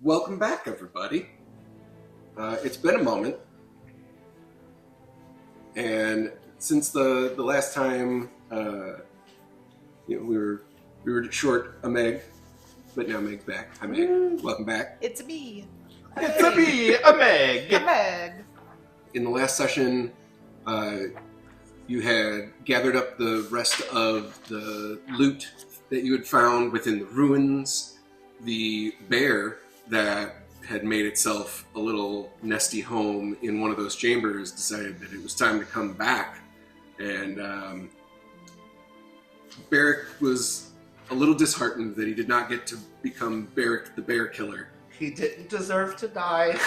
Welcome back, everybody. It's been a moment, and since the last time, we were short a Meg, but now Meg's back. Hi, Meg. Welcome back. It's me. It's a me, a Meg. A Meg. In the last session, you had gathered up the rest of the loot that you had found within the ruins. The bear that had made itself a little nesty home in one of those chambers decided that it was time to come back. And Barrick was a little disheartened that he did not get to become Barrick the Bear Killer. He didn't deserve to die.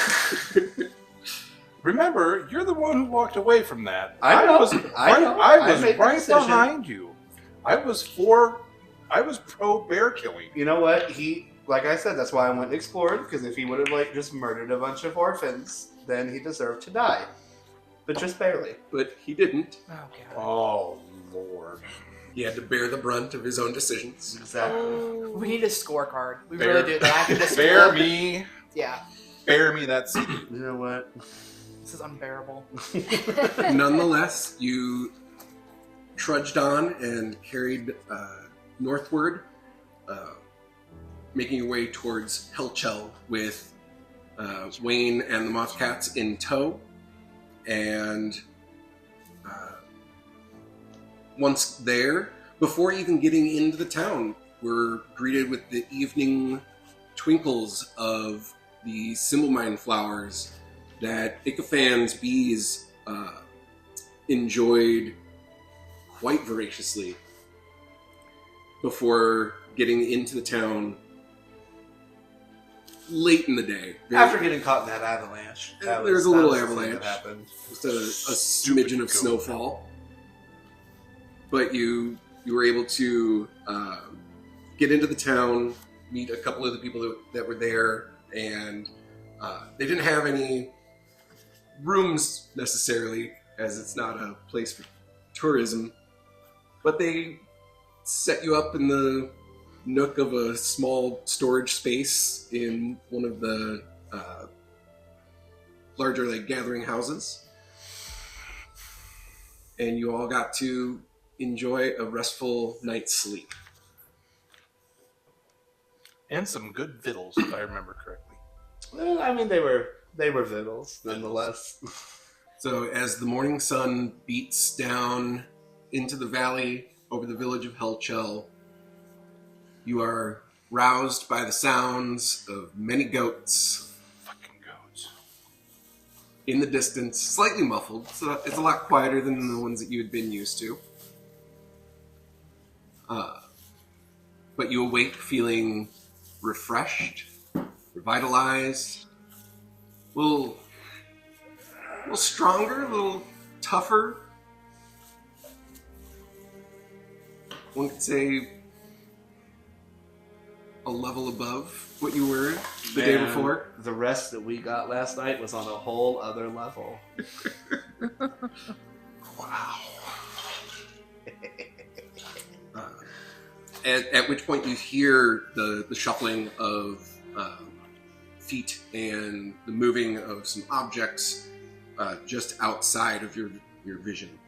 Remember, you're the one who walked away from that. I know. I was made the right decision. behind you. I was pro bear killing. You know what? Like I said, that's why I went and explored, because if he would have just murdered a bunch of orphans, then he deserved to die. But just barely. But he didn't. Oh, God. Oh, Lord. He had to bear the brunt of his own decisions. Exactly. Oh, we need a scorecard. We Bear- really do. That I can just Bear me. Yeah. Bear me that seed. You know what? This is unbearable. Nonetheless, you trudged on and carried northward, making your way towards Helchel with Wayne and the Mothcats in tow. And once there, before even getting into the town, we're greeted with the evening twinkles of the Symbolmine flowers that Icophan's bees enjoyed quite voraciously before getting into the town late in the day. After getting caught in that avalanche. There's a little that was the thing avalanche. that happened. Just a smidgen of snowfall. But you were able to get into the town, meet a couple of the people that were there, and they didn't have any rooms necessarily, as it's not a place for tourism, but they set you up in the nook of a small storage space in one of the larger gathering houses, and you all got to enjoy a restful night's sleep. And some good victuals, if I remember correctly. Well, I mean, they were victuals, nonetheless. So as the morning sun beats down into the valley over the village of Helchel, you are roused by the sounds of many goats Fucking goats. in the distance, slightly muffled, so it's a lot quieter than the ones that you had been used to. But you awake feeling refreshed, revitalized, a little stronger, a little tougher. One could say a level above what you were the day before. The rest that we got last night was on a whole other level. Wow. At which point you hear the shuffling of feet and the moving of some objects just outside of your vision.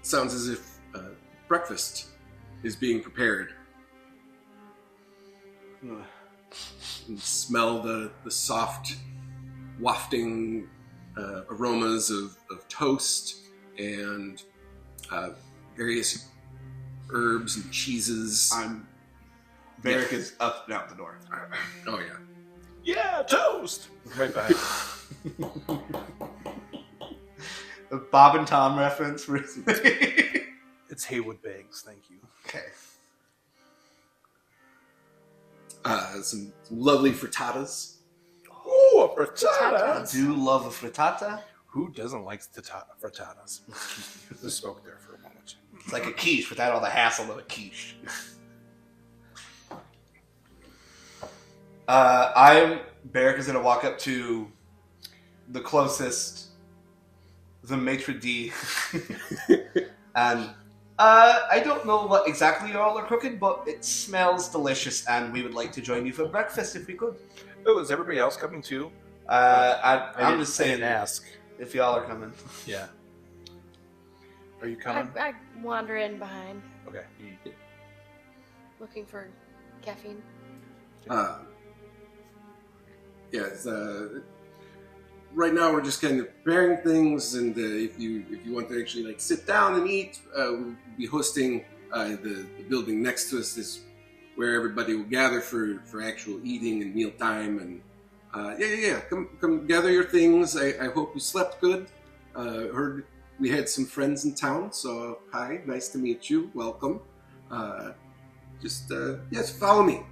Sounds as if breakfast is being prepared. You smell the soft wafting aromas of toast and various herbs and cheeses. Barrick is up and out the door. Oh yeah. Yeah, toast! Right back. A Bob and Tom reference. It's Haywood Banks, thank you. Okay. Some lovely frittatas. Ooh, a I frittata! do love a frittata. Who doesn't like frittatas? Just spoke there for a moment. It's like a quiche without all the hassle of a quiche. Barrick is going to walk up to the closest, the maitre d', and I don't know what exactly you all are cooking, but it smells delicious, and we would like to join you for breakfast if we could. Oh, is everybody else coming too? I'm just I saying, didn't ask. if y'all are coming. Yeah. Are you coming? I wander in behind, Okay. looking for caffeine. Yes. Right now, we're just kind of preparing things, and if you want to actually like sit down and eat, we'll be hosting the building next to us. Is where everybody will gather for actual eating and meal time. And yeah. Come gather your things. I hope you slept good. Heard we had some friends in town, so hi, nice to meet you. Welcome. Yes, follow me.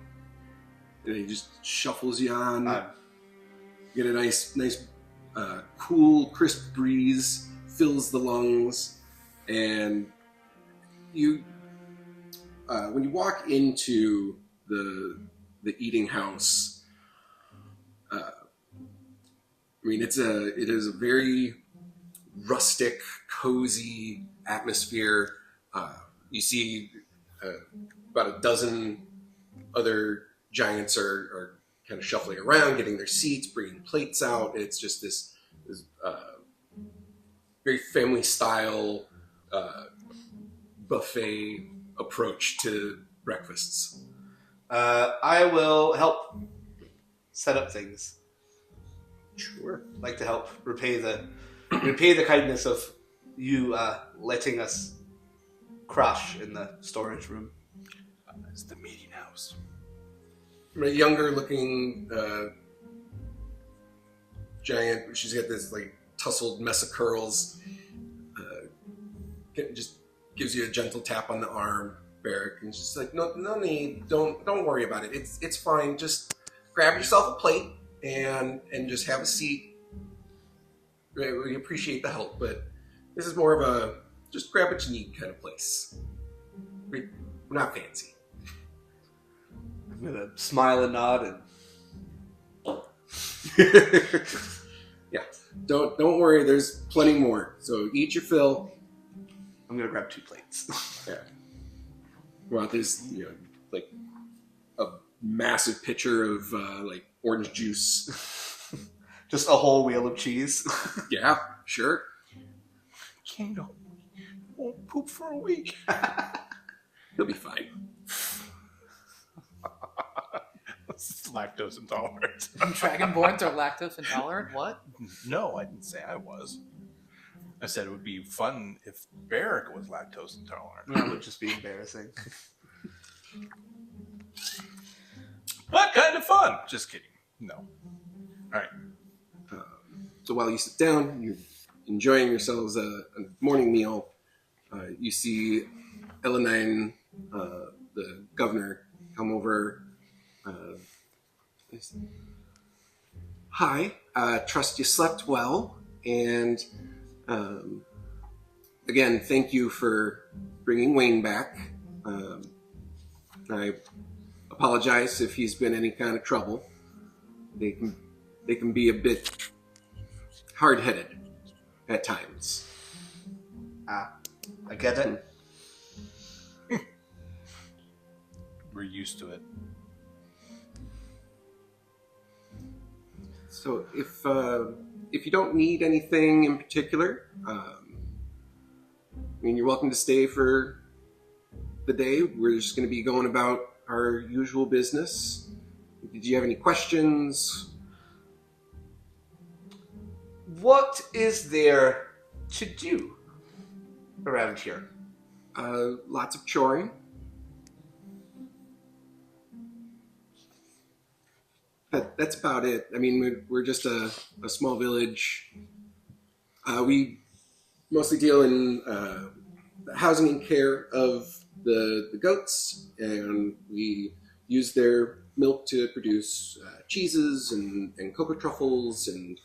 And he just shuffles you on. Get a nice, cool, crisp breeze, fills the lungs, and you, when you walk into the eating house, I mean, it is a very rustic, cozy atmosphere. You see about a dozen other giants are kind of shuffling around, getting their seats, bringing plates out. It's just this very family style buffet approach to breakfasts. I will help set up things. Sure. Like to help repay the kindness of you letting us crash in the storage room. It's the meeting house. A younger looking giant. She's got this like tousled mess of curls. Just gives you a gentle tap on the arm, Barrick, and she's like, no need. Don't worry about it. It's fine. Just grab yourself a plate and just have a seat. We appreciate the help, but this is more of a just grab what you need kind of place. We're not fancy. I'm gonna smile and nod and yeah. Don't worry. There's plenty more. So eat your fill. I'm gonna grab 2 plates. Yeah. Well, there's like a massive pitcher of like orange juice. Just a whole wheel of cheese. Yeah, sure. Kingdom won't poop for a week. He'll be fine. Lactose intolerant. Dragonborns are lactose intolerant? What? No, I didn't say I was. I said it would be fun if Barrick was lactose intolerant. That would just be embarrassing. But kind of fun. Just kidding. No. All right. So while you sit down, you're enjoying yourselves a morning meal. You see Elenine, the governor, come over. Hi, trust you slept well, and again, thank you for bringing Wayne back. I apologize if he's been any kind of trouble. They can be a bit hard-headed at times. I get it. We're used to it. So if you don't need anything in particular, I mean, you're welcome to stay for the day. We're just going to be going about our usual business. Did you have any questions? What is there to do around here? Lots of choring. That's about it. I mean, we're just a small village. We mostly deal in the housing and care of the goats, and we use their milk to produce cheeses and cocoa truffles and.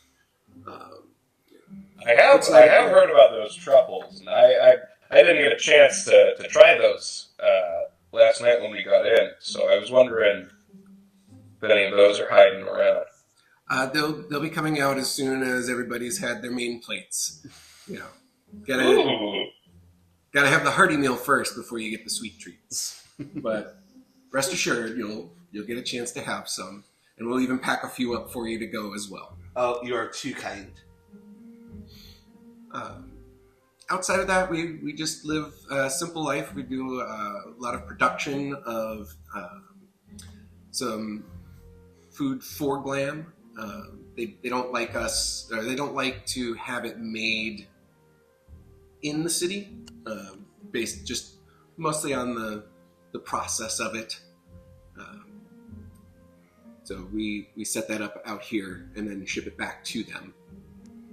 I have heard about those truffles, and I didn't get a chance to try those last night when we got in. So I was wondering if any of those are hiding around. They'll be coming out as soon as everybody's had their main plates. You know, Ooh. Gotta have the hearty meal first before you get the sweet treats. But rest assured, you'll get a chance to have some, and we'll even pack a few up for you to go as well. Oh, you are too kind. Outside of that, we just live a simple life. We do a lot of production of some food for Glam. They don't like us, or they don't like to have it made in the city, based just mostly on the process of it. So we set that up out here and then ship it back to them.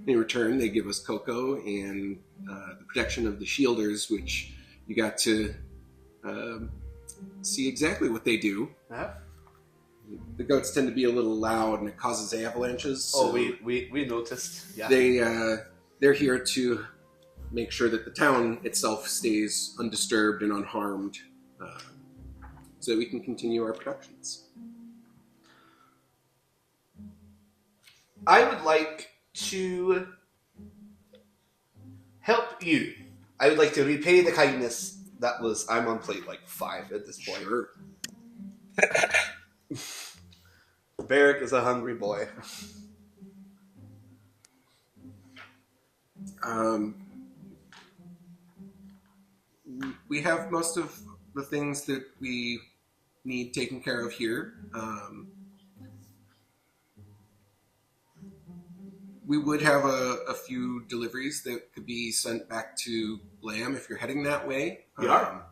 In return, they give us cocoa and the protection of the shielders, which you got to see exactly what they do. Huh? The goats tend to be a little loud, and it causes avalanches. So Oh, we noticed. Yeah. they're here to make sure that the town itself stays undisturbed and unharmed, so that we can continue our productions. I would like to help you. I would like to repay the kindness that was. I'm on plate like 5 at this point. Sure. Barrick is a hungry boy. We have most of the things that we need taken care of here. We would have a few deliveries that could be sent back to Glam if you're heading that way. We are.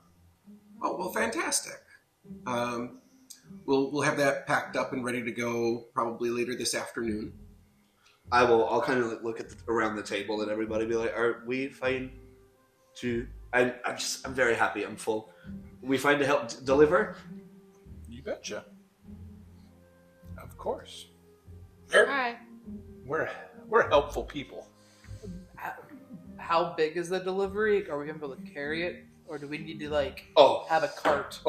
Well, fantastic. We'll have that packed up and ready to go probably later this afternoon. I'll kind of look at around the table and everybody be like, "Are we fine to?" I'm very happy. I'm full. We fine to help deliver? You betcha. Of course. Alright. We're helpful people. How big is the delivery? Are we gonna be able to carry it, or do we need to Oh, have a cart?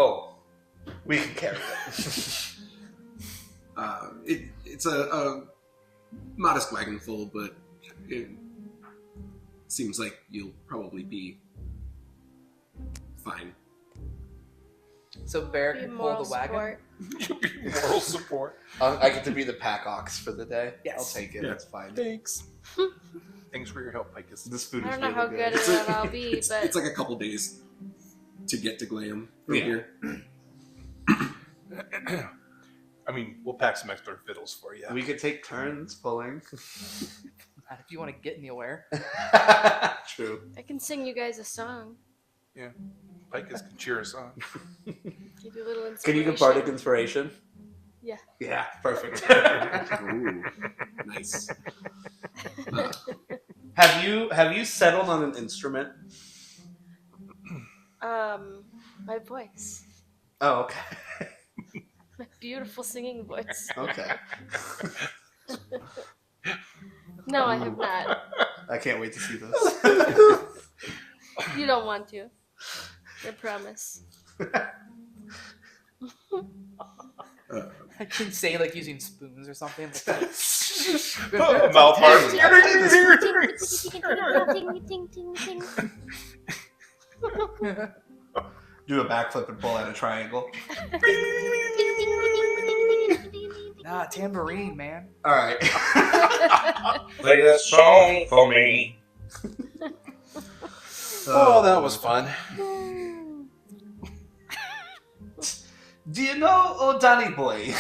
we can carry it. It's a modest wagon full, but it seems like you'll probably be fine. So Bear Be can pull moral the wagon. support. You'll be moral support. I get to be the pack ox for the day. Yes. I'll take it. Yeah. It's fine. Thanks. Thanks for your help, Picus. This food I is don't know really how good. good at I'll be, It's but like a couple days to get to Glam from Yeah. here. I mean, we'll pack some extra fiddles for you. We could take turns pulling. If you want to get anywhere. True. I can sing you guys a song. Picus can cheer us on. Give you a little Can inspiration. you give bardic inspiration? Yeah. Yeah, perfect. Ooh, nice. Have you settled on an instrument? My voice. Oh, okay. My beautiful singing voice. Okay. No, I have not. I can't wait to see this. You don't want to. I promise. I can say using spoons or something. Mouth harp. Ting, ting, ting, ting. Do a backflip and pull out a triangle. Nah, tambourine, man. All right. Play that song for me. Oh, that was fun. Do you know Danny Boy?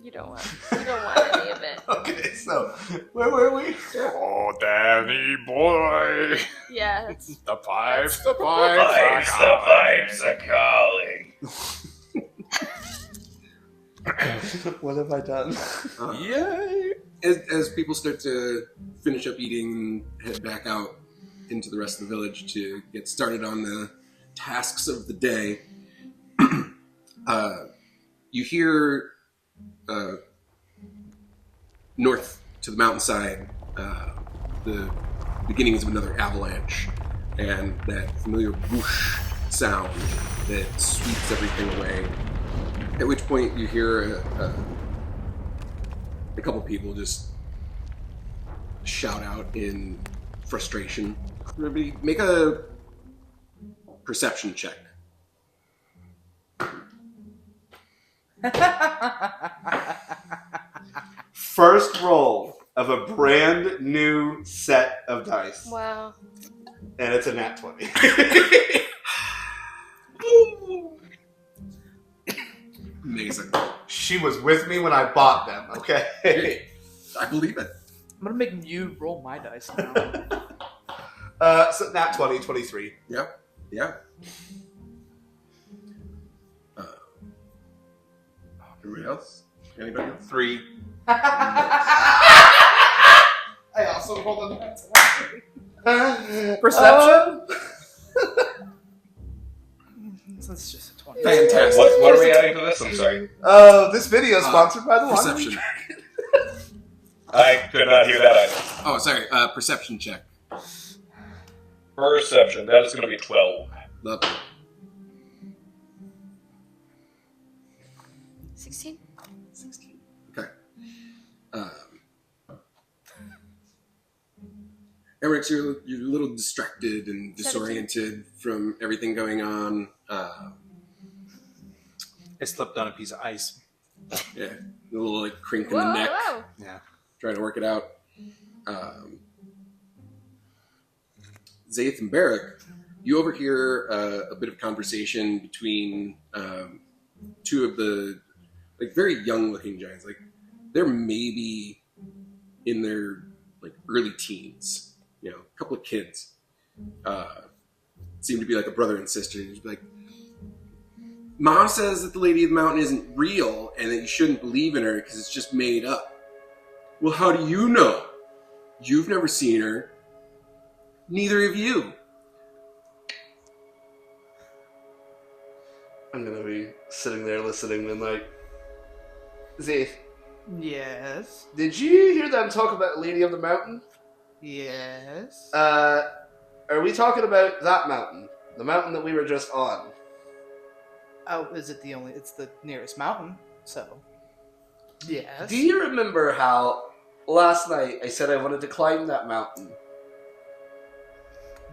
You don't want any of it. Okay, so where were we? Oh, Danny boy. Yeah, that's The pipes, the Vibes, the vibes are calling. What have I done? Yay. As people start to finish up eating and head back out into the rest of the village to get started on the tasks of the day, you hear north to the mountainside the beginnings of another avalanche and that familiar whoosh sound that sweeps everything away. At which point you hear a couple people just shout out in frustration. Everybody, make a perception check. First roll of a brand new set of dice. Wow. And it's a nat 20. Amazing. She was with me when I bought them, okay? I believe it. I'm gonna make you roll my dice now. So nat 20, 23. Yep. Yeah. Anybody else? Anybody else? 3. I also rolled a nat 20. Perception? That's just a 20. Fantastic. What are we adding to this? I'm sorry. This video is sponsored by the Perception. I could not hear that either. Oh, sorry. Perception check. Perception. That is going to be 12. Lovely. 16. 16. Okay. Eric, you're a little distracted and disoriented from everything going on. I slipped on a piece of ice. Yeah, a little like crink in Whoa, the neck. whoa. Yeah. Trying to work it out. Zaith and Barrick, you overhear a bit of conversation between two of the like very young-looking giants. Like they're maybe in their like early teens. You know, a couple of kids. Seem to be like a brother and sister. Just be like, Mom says that the Lady of the Mountain isn't real and that you shouldn't believe in her because it's just made up. Well, how do you know? You've never seen her. Neither have you. I'm gonna be sitting there listening and like, Zaith, Yes. did you hear them talk about Lady of the Mountain? Yes. Are we talking about that mountain? The mountain that we were just on? Oh, is it the only? It's the nearest mountain, so. Yes. Do you remember how last night I said I wanted to climb that mountain?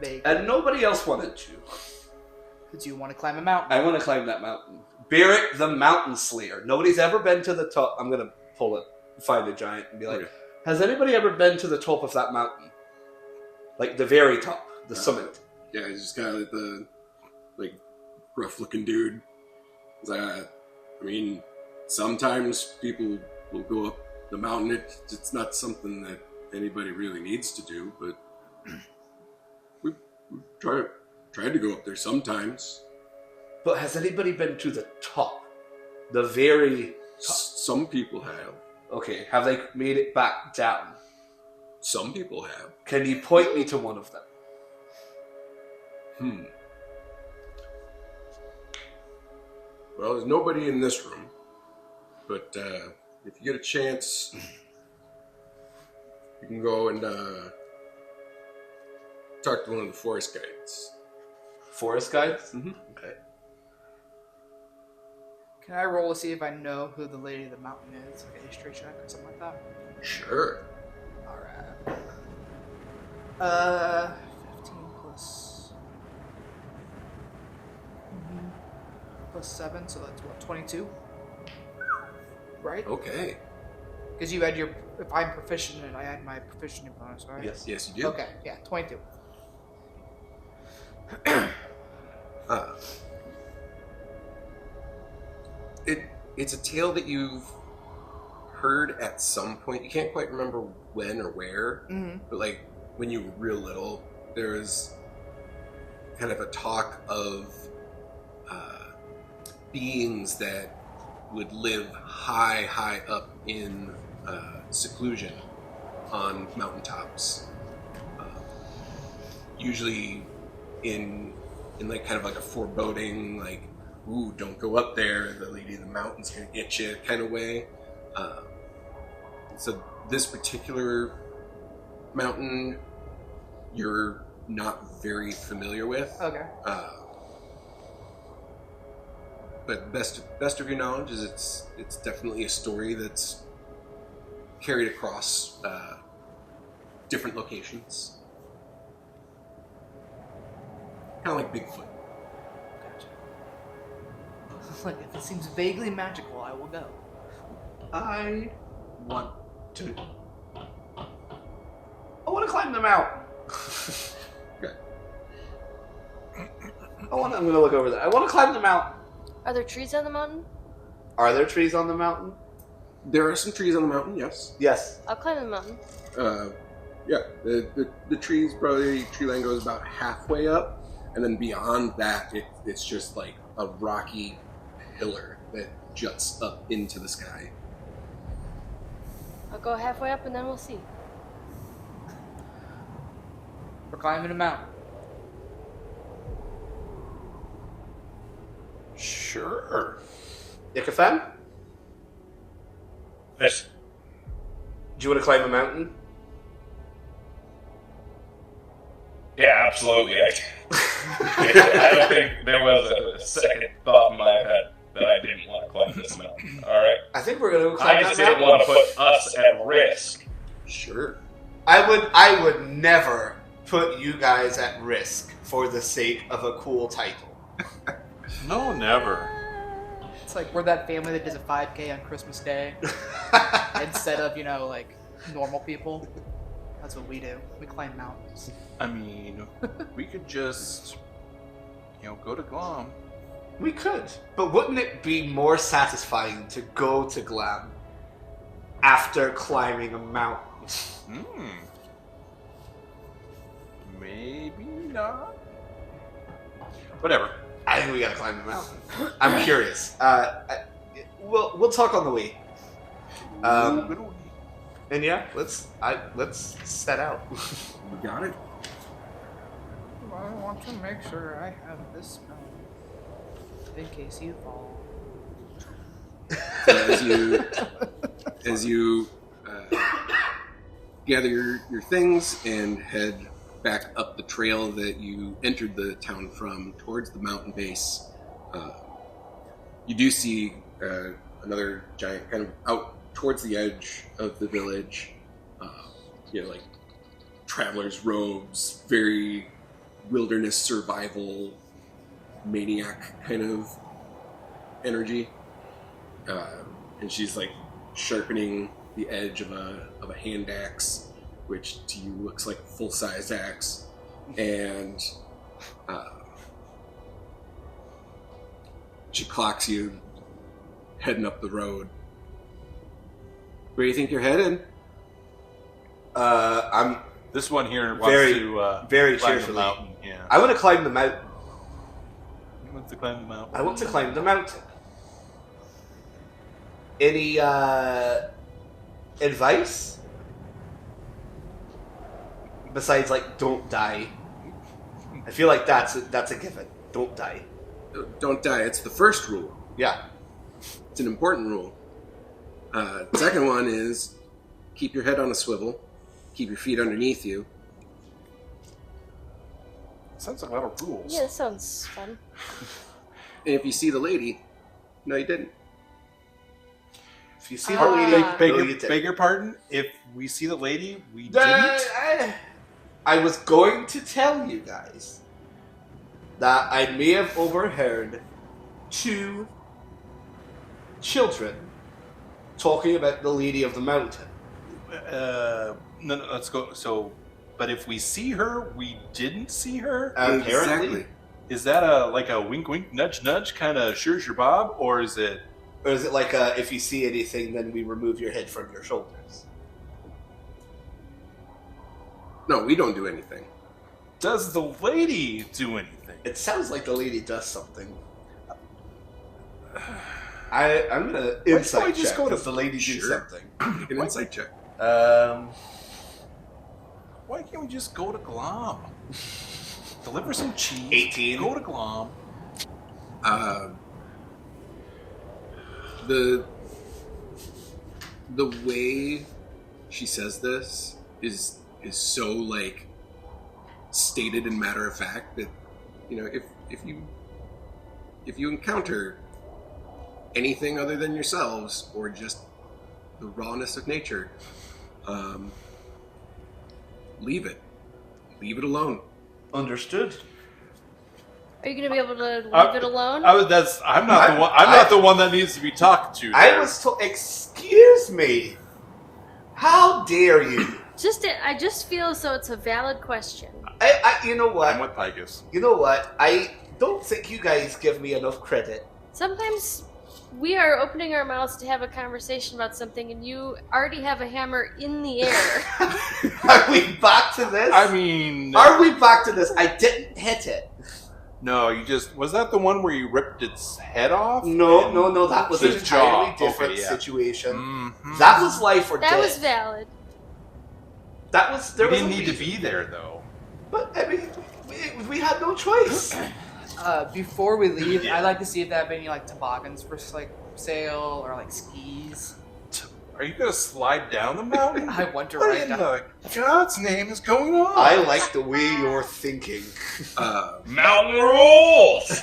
Vague. And nobody else wanted to. Because you want to climb a mountain. I want to climb that mountain. Barrick the Mountain Slayer. Nobody's ever been to the top. I'm going to pull it, find a giant, and be like, Okay. has anybody ever been to the top of that mountain? Like the very top, the summit. Yeah, he's just kind of like the like rough-looking dude. He's like, I mean, sometimes people will go up the mountain. It's not something that anybody really needs to do, but we've tried to go up there sometimes. But has anybody been to the top? The very top? Some people have. Okay, have they made it back down? Some people have. Can you point me to one of them? Well, there's nobody in this room, but if you get a chance, you can go and talk to one of the forest guides. Forest guides? Mm-hmm. Okay. Can I roll to see if I know who the Lady of the Mountain is? Like a history check or something like that? Sure. Alright. 15 plus... plus 7, so that's what, 22? Right? Okay. Because you had your... If I'm proficient in it, I had my proficiency bonus, right? Yes. Yes, you do. Okay, yeah, 22. It's a tale that you've heard at some point. You can't quite remember when or where, but like when you were real little, there was kind of a talk of beings that would live high up in seclusion on mountaintops. Usually in like kind of like a foreboding, like, ooh, don't go up there, the Lady of the Mountain's gonna get you kind of way. So this particular mountain you're not very familiar with. Okay. But best of your knowledge is it's definitely a story that's carried across different locations. Kind of like Bigfoot. Gotcha. Like, if it seems vaguely magical, I will go. I want to climb the mountain. Okay. I'm gonna look over there. I want to climb the mountain. Are there trees on the mountain? Are there trees on the mountain? There are some trees on the mountain, yes. Yes. I'll climb the mountain. Yeah, the trees, probably tree line goes about halfway up, and then beyond that, it's just like a rocky pillar that juts up into the sky. I'll go halfway up and then we'll see. We're climbing a mountain. Sure. Icafan? Yes. Do you want to climb a mountain? Yeah, absolutely. I don't think there was a second thought in my head that I didn't want to climb this mountain. All right. I think we're gonna I climb just that didn't mountain. want to put us at risk. Sure. I would never put you guys at risk for the sake of a cool title. No, never. It's like we're that family that does a 5K on Christmas Day instead of, like, normal people. That's what we do. We climb mountains. I mean, we could just, go to Glom. We could, but wouldn't it be more satisfying to go to Glam after climbing a mountain? Maybe not. Whatever. I think we gotta climb the mountain. I'm curious. We'll talk on the way. And yeah, let's set out. You got it. I want to make sure I have this spell in case you fall. So as you gather your things and head back up the trail that you entered the town from towards the mountain base, you do see another giant kind of out towards the edge of the village, like traveler's robes, very wilderness survival maniac kind of energy, and she's like sharpening the edge of a hand axe, which to you looks like a full-sized axe, and she clocks you heading up the road. Where do you think you're headed? I'm This one here wants Very- to very climb the cheerfully. mountain. Yeah. I want to climb the mountain. He wants to climb the mountain. I want to climb the mountain. Any advice? Besides, like, don't die. I feel like that's a given. Don't die. Don't die. It's the first rule. Yeah. It's an important rule. Second one is keep your head on a swivel, keep your feet underneath you. Sounds like a lot of rules. Yeah, that sounds fun. And if you see the lady, no, you didn't. If you see the Ah. lady, Beg, no, your, you didn't. beg your pardon? If we see the lady, we didn't? I was going to tell you guys that I may have overheard 2 children talking about the Lady of the Mountain. No, let's go. So, but if we see her, we didn't see her? Apparently. Exactly. Is that like a wink, wink, nudge, nudge kind of sure's your bob? Or is it... Or is it like if you see anything, then we remove your head from your shoulders? No, we don't do anything. Does the lady do anything? It sounds like the lady does something. I'm gonna Why insight don't I just check go to- if the lady did Sure. something. Make an insight check. Why can't we just go to Glom? Deliver some cheese. 18. Go to Glom. The way she says this is so like stated and matter of fact that if you encounter anything other than yourselves or just the rawness of nature, leave it alone. Understood. Are you gonna be able to leave it alone? I'm not the one that needs to be talked to. I was told. Excuse me. How dare you? I just feel as though it's a valid question. You know what? I'm with Picus. You know what? I don't think you guys give me enough credit. Sometimes we are opening our mouths to have a conversation about something, and you already have a hammer in the air. Are we back to this? I mean, Are we back to this? I didn't hit it. no, was that the one where you ripped its head off? No, that was an Its jaw. entirely different Okay, yeah. situation. Mhm. That was life or death. That was valid. That was. We There was didn't a need to reason. be there, though. But I mean, we had no choice. Before we leave, I'd like to see if they have any like toboggans for like sale or like skis. Are you gonna slide down the mountain? I want to What write in down. the God's name is going on? I like the way you're thinking. Mountain rules!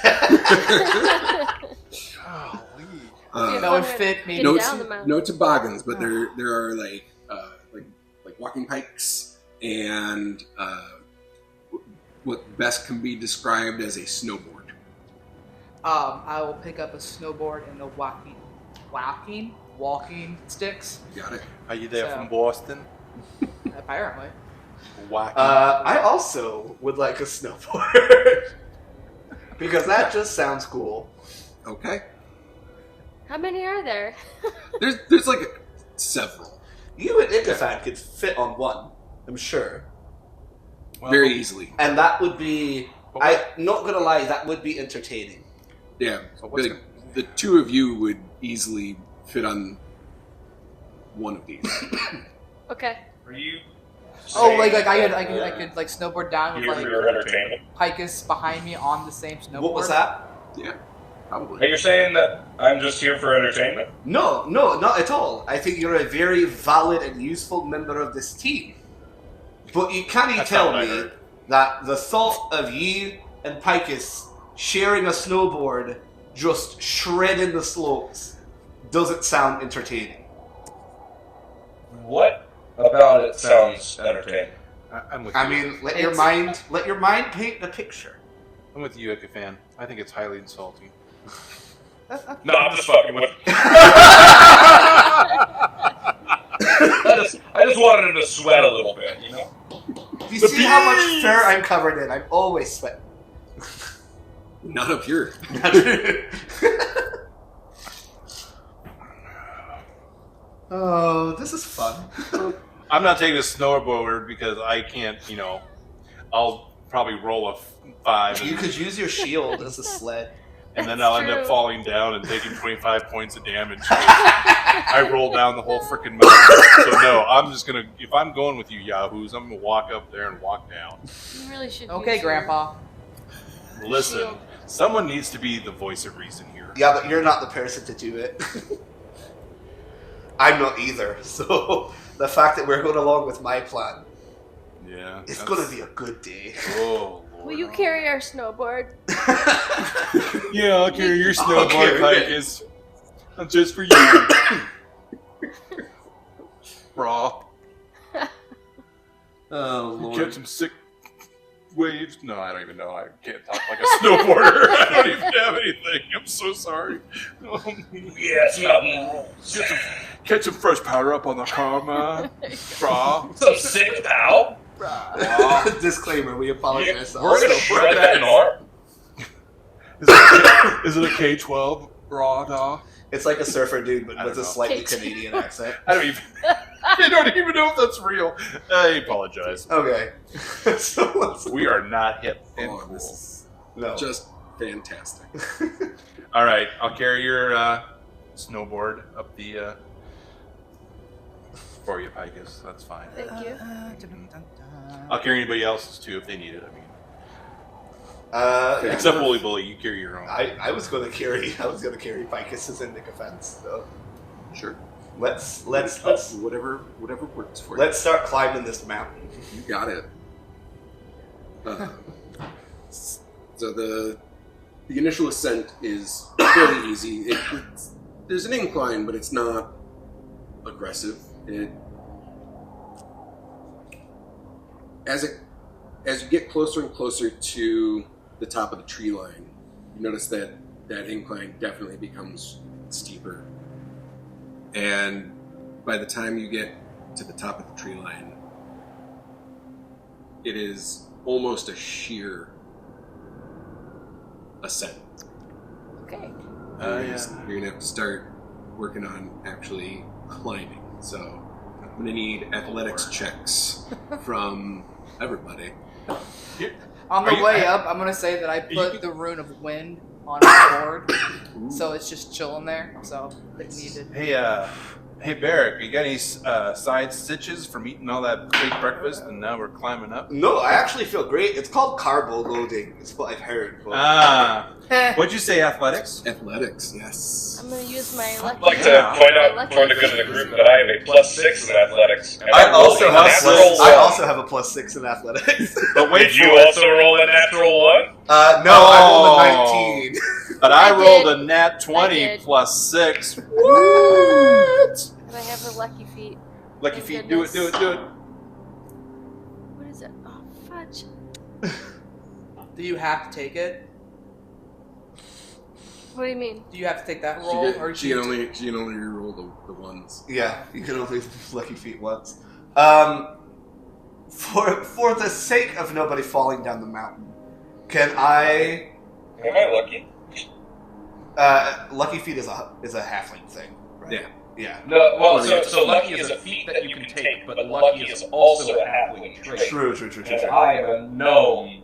Golly. That would fit me. Get no, down the mountain. no toboggans, but there are like walking pikes and what best can be described as a snowboard. I will pick up a snowboard and the walking sticks. Got it. Are you there So- from Boston? Apparently. Wacky. I also would like a snowboard because that just sounds cool. Okay. How many are there? There's like several, You and Ikafan could fit on one, I'm sure. Well, very easily. And that would be, I'm not gonna lie, that would be entertaining. Yeah. So what's The two of you would easily fit on one of these. Okay. Are you? Oh, like saying I could like snowboard down with You're like for entertainment. Picus behind me on the same snowboard. What was that? Yeah, probably. Are you saying that I'm just here for entertainment? No, not at all. I think you're a very valid and useful member of this team. But you can't That's tell not what I me heard. that the thought of you and Picus sharing a snowboard just shredding the slopes doesn't sound entertaining. What about it sounds entertaining? I'm with I you. mean, let your mind paint the picture. I'm with you, Ikafan. I think it's highly insulting. No, I'm just fucking with you. I just wanted him to sweat a little bit, you know? Do you see how much fur I'm covered in? I'm always sweating. Not up here. Oh, this is fun. I'm not taking a snowboard because I can't, I'll probably roll a 5 You could use your shield as a sled. and then That's I'll end up true. falling down and taking 25 points of damage. I roll down the whole freaking mountain. So no, I'm just gonna, if I'm going with you yahoos, I'm gonna walk up there and walk down. You really should. Okay, use your- Grandpa. Listen, Shield. someone needs to be the voice of reason here. Yeah, but you're not the person to do it. I'm not either. So the fact that we're going along with my plan, Yeah. it's that's- going to be a good day. Oh, Lord. Will you carry our snowboard? Yeah, I'll carry your I'll snowboard, carry it. Picus. Just for you. Raw. Oh, You catch some sick waves. No, I don't even know. I can't talk like a snowboarder. I don't even have anything. I'm so sorry. Yeah, it's mountain rules. Catch some fresh powder up on the car, man. Raw. Some sick pal. Disclaimer, we apologize. We're gonna shred that norm. Is it a K-12 raw dog? It's like a surfer dude, but I with don't a know. slightly Kate. Canadian accent. I don't even know if that's real. I apologize. Okay. So let's... We are not hip and Oh, cool. this is No. just fantastic. All right, I'll carry your snowboard up the for you, Picus. That's fine. Thank you. I'll carry anybody else's too if they need it. I mean, Yeah. except Wooly Bully, you carry your own. I was gonna carry Picus's in defense. So Sure. let's Whatever works for you. let's start climbing this mountain. You got it. So the initial ascent is fairly easy. There's an incline, but it's not aggressive. As you get closer and closer to the top of the tree line, you notice that that incline definitely becomes steeper. And by the time you get to the top of the tree line, it is almost a sheer ascent. Okay. You're gonna have to start working on actually climbing. So I'm gonna need athletics checks from everybody. On the way up, I'm gonna say that I put the rune of wind on my board, so it's just chilling there. So if needed. Hey, Barrick, you got any side stitches from eating all that big breakfast and now we're climbing up? No, I actually feel great. It's called carbo loading. It's what I've heard. What'd you say, athletics? Athletics, yes. I'm gonna use my lucky. I'd like to point out for the good of the group that I have a +6 in athletics. And I also have a +6 in athletics. But wait, Did you also roll a natural 1? No, I rolled a 19. But I I rolled did. a nat 20 did. +6. What? And I have her lucky feet. Lucky Thank feet, do it. What is it? Oh, fudge. Do you have to take it? What do you mean? Do you have to take that roll, or She can only reroll the ones. Yeah, you can only lucky feet once. For the sake of nobody falling down the mountain, can I? Am I lucky? Lucky feet is a halfling thing, right? Yeah. Yeah. No, well, so lucky is a feat that you can take, but lucky is also a halfling trait. True. And I am a gnome.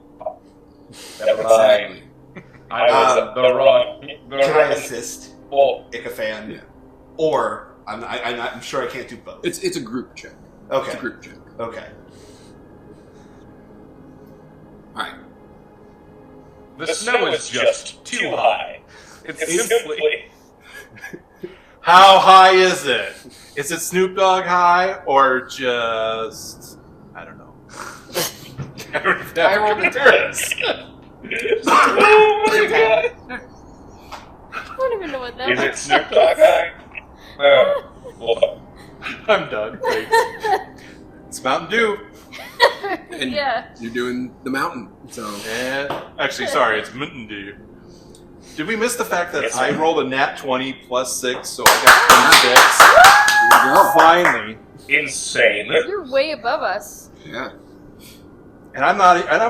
Never Exactly. mind. I was the wrong. Can I assist Well, Ichafan? Yeah. Or I'm sure I can't do both. It's a group check. Okay. It's a group check. Okay. Alright. the snow is just too high. It's simply. How high is it? Is it Snoop Dogg high or just I don't know? I rolled a 10. Oh my god! I don't even know what that Is was. it Snoop Dogg high? Well, I'm done. Thanks. It's Mountain Dew. And Yeah. you're doing the mountain. So And actually, sorry, it's Mountain Dew. Did we miss the fact that Yes, I sir. rolled a nat 20 +6, so I got 26? there you go. Finally. insane. You're way above us. Yeah. And I'm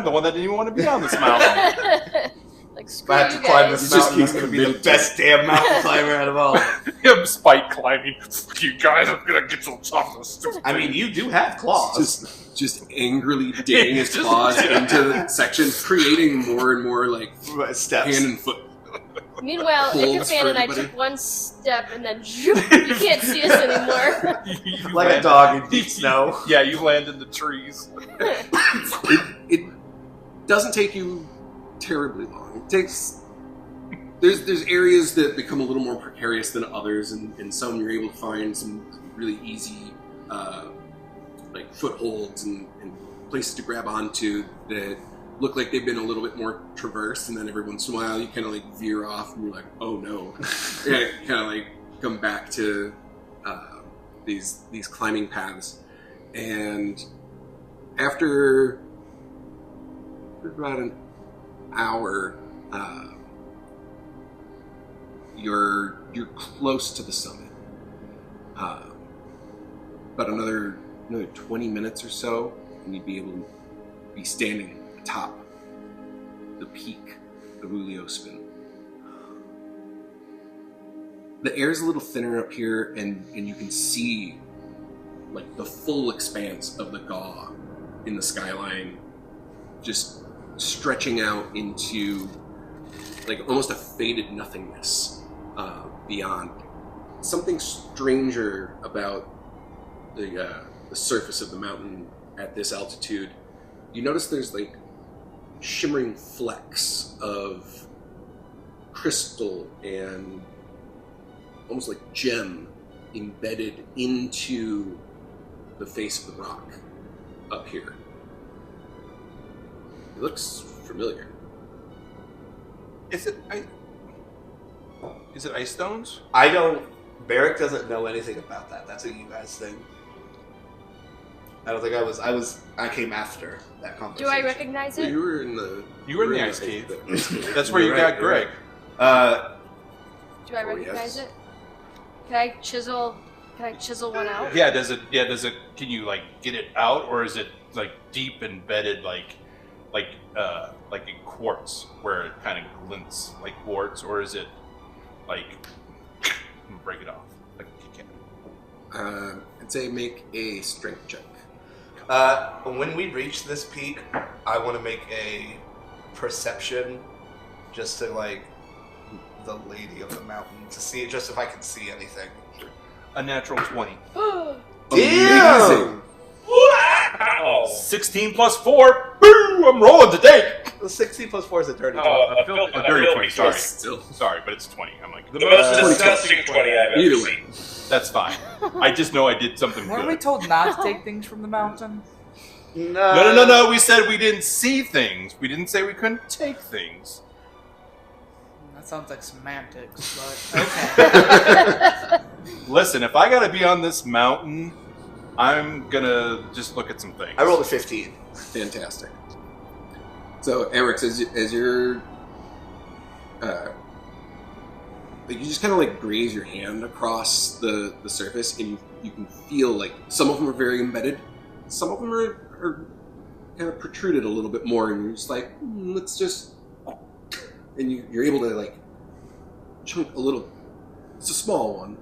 the one that didn't even want to be on this mountain. Like, If screw I have you to climb guys. this You just mountain, it's keep going to be the committed to best damn mountain climber out of all. I'm spike climbing. Fuck you guys, I'm gonna get you on top of this stupid I mean, you do have claws. Just angrily digging his Just- claws into the section, creating more and more like Steps. hand and foot. Meanwhile, Holds Ichafan for and I everybody. took one step and then you can't see us anymore. You Like a land- dog in deep snow. Yeah, you land in the trees. It doesn't take you terribly long. It takes there's areas that become a little more precarious than others, and some you're able to find some really easy like footholds and places to grab onto that look like they've been a little bit more traversed, and then every once in a while you kind of like veer off and you're like, oh no. Yeah, kind of like come back to these climbing paths. And after about an hour, you're close to the summit. About another 20 minutes or so, and you'd be able to be standing atop the peak of Uliospin. The air's a little thinner up here, and you can see like the full expanse of the Gaw in the skyline, just stretching out into like almost a faded nothingness beyond. Something stranger about the surface of the mountain at this altitude. You notice there's like shimmering flecks of crystal and almost like gem embedded into the face of the rock up here. It looks familiar. Is it ice stones? Barrick doesn't know anything about that. That's a you guys thing. I don't think I came after that Do conversation. I recognize it? You were in the. You were in the ice cave. cave. That's where you You're got right, you're Greg. right. Do I Oh, recognize yes. it? Can I chisel one out? Yeah, does it can you like get it out, or is it like deep embedded like in quartz where it kind of glints like quartz, or is it like break it off like you can? I'd say make a strength check. When we reach this peak, I want to make a perception, just to like the lady of the mountain, to see just if I can see anything. A natural 20. Amazing. Wow! 16 plus 4. Boo! I'm rolling today. The 16 plus 4 is a dirty. Oh, A dirty 20. Sorry, Still. sorry, but it's 20. I'm like The most 20. disgusting 20 I've Either ever way. seen. that's fine. I just know I did something Weren't we good. told not to take things from the mountain? No. We said we didn't see things. We didn't say we couldn't take things. That sounds like semantics, but okay. Listen, if I gotta be on this mountain, I'm gonna just look at some things. I rolled a 15. Fantastic. So, Amrix, as you're, like you just kind of like graze your hand across the surface, and you can feel like some of them are very embedded, some of them are kind of protruded a little bit more, and you're just like, let's just, and you're able to like chunk a little. It's a small one,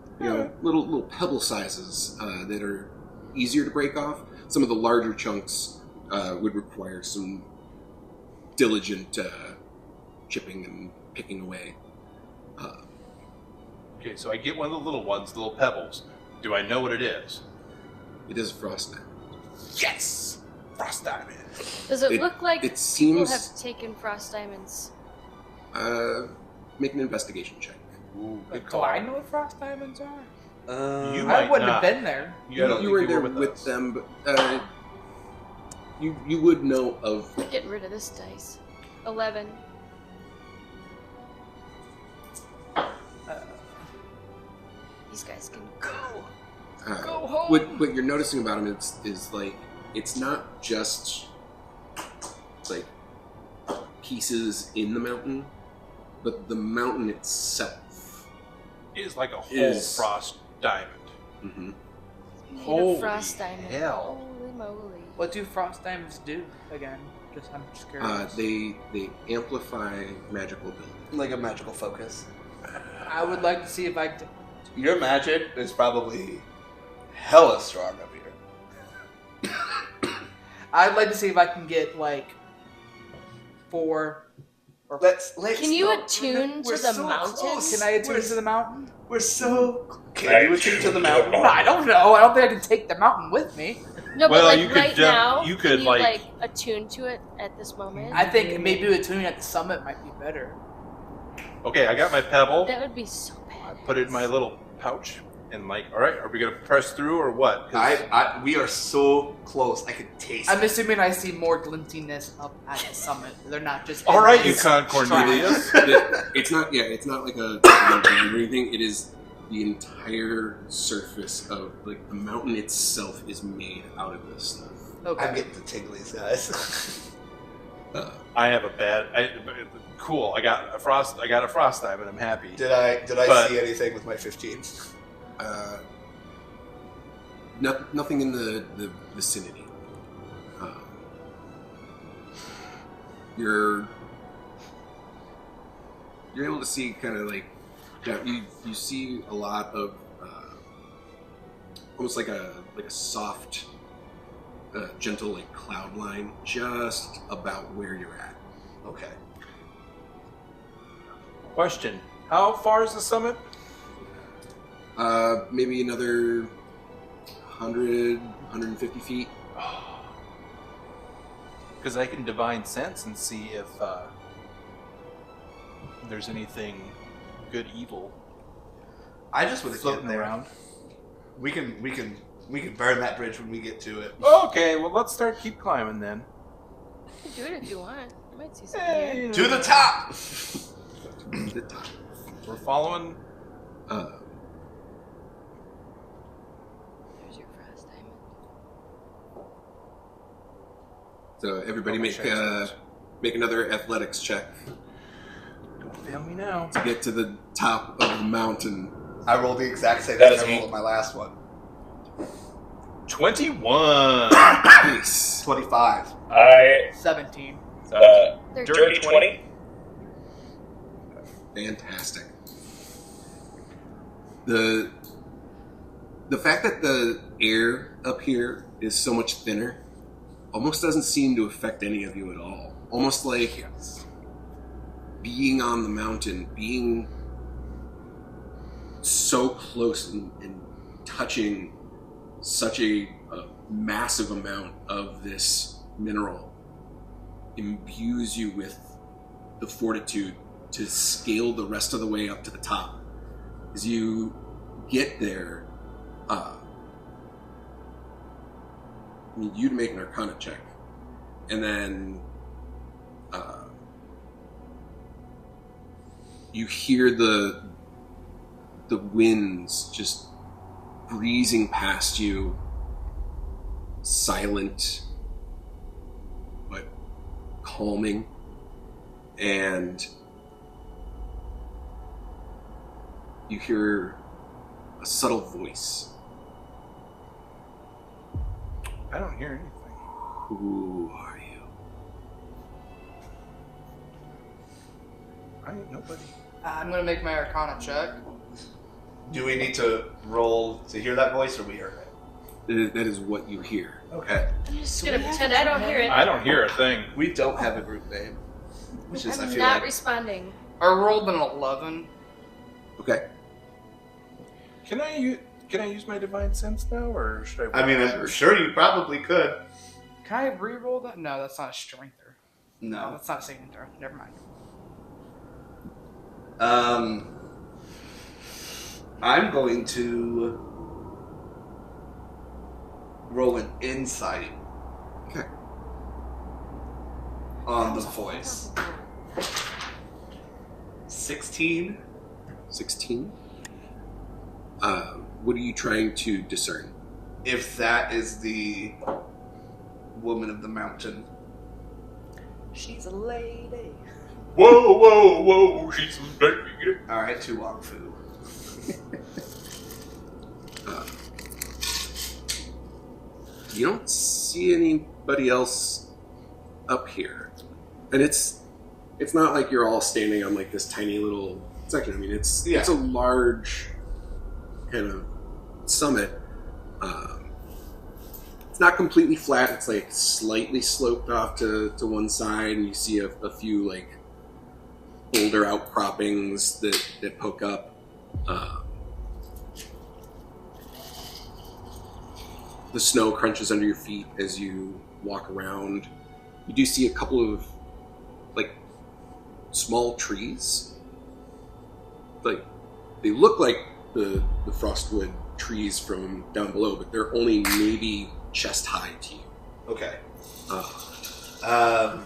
little pebble sizes that are easier to break off. Some of the larger chunks would require some diligent chipping and picking away. Okay, so I get one of the little ones, the little pebbles. Do I know what it is? It is frost diamond. Yes! Frost diamond. Does it look like it people seems. have taken frost diamonds? Make an investigation check. Ooh, good Do call. I know what frost diamonds are? You I might wouldn't not. have been there. You, don't You think were you there were with us. them, but you would know of. Get rid of this dice. 11. These guys can go. Go home. What you're noticing about them is like it's not just like pieces in the mountain, but the mountain itself. Is like a whole Is- frost diamond. Mm-hmm. Made Holy of frost diamond. hell. Holy moly. What do frost diamonds do again? I'm just curious. They amplify magical ability. Like a magical focus. I would like to see if I. Your magic is probably hella strong up here. I'd like to see if I can get like 4. Or Let's Can you not- attune we're to the so mountain? close. can I attune to the mountain? We're so. Can you attune to the mountain? No, I don't know. I don't think I can take the mountain with me. No, Well, but like you could right now, you can could, you like- attune to it at this moment? I think maybe attuning at the summit might be better. Okay, I got my pebble. That would be so I bad. put it in my little pouch, and like, all right, are we gonna press through or what? 'Cause We are so close. I can taste I'm it. assuming I see more glintiness up at the summit. They're not just. all right, you endless con Cornelius. It's not. Yeah, it's not like a or anything. It is the entire surface of like the mountain itself is made out of this stuff. Okay. I'm getting the tinglies, guys. I have a bad. Cool. I got a frost diamond. I'm happy. Did I But- see anything with my 15? Nothing in the vicinity. You're able to see kind of like you see a lot of almost like a soft, gentle like cloud line just about where you're at. Okay. Question: how far is the summit? Maybe another 100, 150 feet. Because I can divine sense and see if there's anything good, evil I just want to get floating there. around. We can burn that bridge when we get to it. Okay, well let's keep climbing then. You can do it if you want. You might see something Hey, here. you know, To the top. The top. we're following. There's your frost diamond. So everybody Oh, my make chance. make another athletics check Don't fail me now. to get to the top of the mountain. I rolled the exact same That thing is I rolled me. in my last one. 21. Nice. 25. I 17. dirty 20. Fantastic. The fact that the air up here is so much thinner almost doesn't seem to affect any of you at all. Almost like being on the mountain, being so close and touching such a massive amount of this mineral imbues you with the fortitude to scale the rest of the way up to the top. As you get there, I need you to make an Arcana check, and then you hear the winds just breezing past you, silent but calming, and you hear a subtle voice. I don't hear anything. Who are you? I ain't nobody. I'm gonna make my Arcana check. Do we need to roll to hear that voice, or we heard it? That is what you hear. Okay. I'm just gonna pretend I don't hear it. I don't hear a thing. We don't have a group name, which is, I I'm feel not like... responding. I rolled an 11. Okay. Can I use my divine sense now, or should I? I mean, I'm sure you probably could. Can I re-roll that? No, that's not a strength. No, No. that's not a saving throw. Never mind. I'm going to roll an insight Okay. on the voice. 16. 16. What are you trying to discern? If that is the woman of the mountain. She's a lady. Whoa, whoa, whoa! She's a baby. All right, Tu Wong Fu. You don't see anybody else up here, and it's not like you're all standing on like this tiny little section. I mean, it's a large kind of summit. It's not completely flat. It's like slightly sloped off to one side, and you see a few like older outcroppings that poke up. The snow crunches under your feet as you walk around. You do see a couple of like small trees. Like they look like the frostwood trees from down below, but they're only maybe chest high to you. Okay. Uh,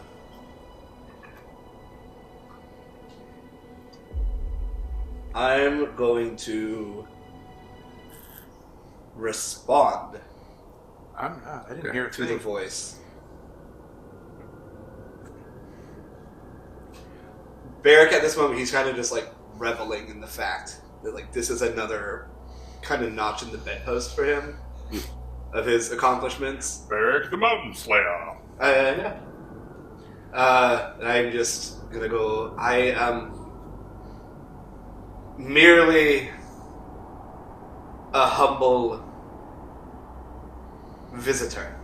I'm going to respond I'm not. I didn't hear a to the thing. voice. Barrick, at this moment, he's kind of just like reveling in the fact that like this is another kind of notch in the bedpost for him of his accomplishments. Beric the Mountain Slayer. Yeah. And I'm just gonna go. I am merely a humble visitor.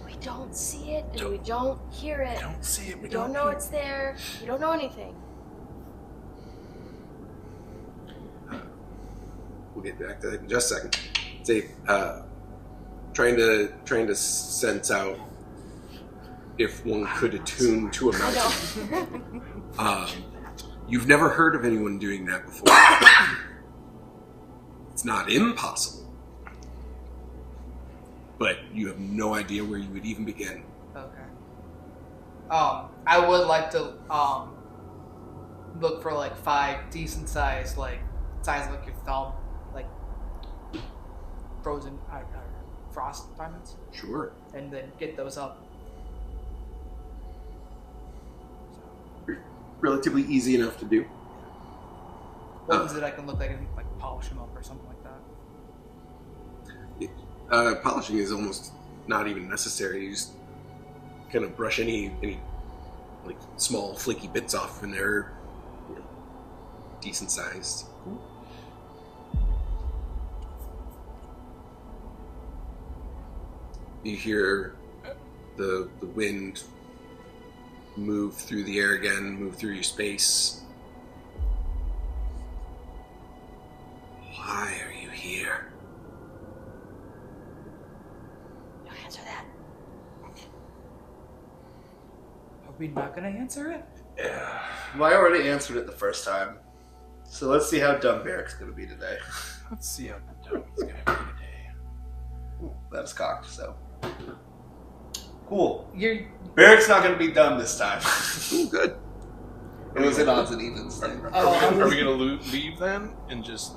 We don't see it, and we don't hear it. We don't see it. We don't know it's there. We don't know anything. we'll get back to that in just a second. Say, trying to sense out if one could attune to a mountain. I know. You've never heard of anyone doing that before. It's not impossible, but you have no idea where you would even begin. Okay. I would like to look for like 5 decent sized, like size like your thumb, like frozen frost diamonds, Sure. and then get those up relatively easy enough to do. What is it I can look like and like polish them up or something like that? Polishing is almost not even necessary. You just kind of brush any like small flaky bits off, and they're decent sized. You hear the wind move through the air again, move through your space. Why are you here? Don't answer that. Are we not gonna answer it? Yeah. Well, I already answered it the first time. So let's see how dumb Barrick's gonna be today. Let's see how dumb it's gonna be today. Ooh, that's cocked, so. Cool. You're Barrick's not gonna be dumb this time. Ooh, good. It was an odds and evens thing. Are we gonna leave then and just?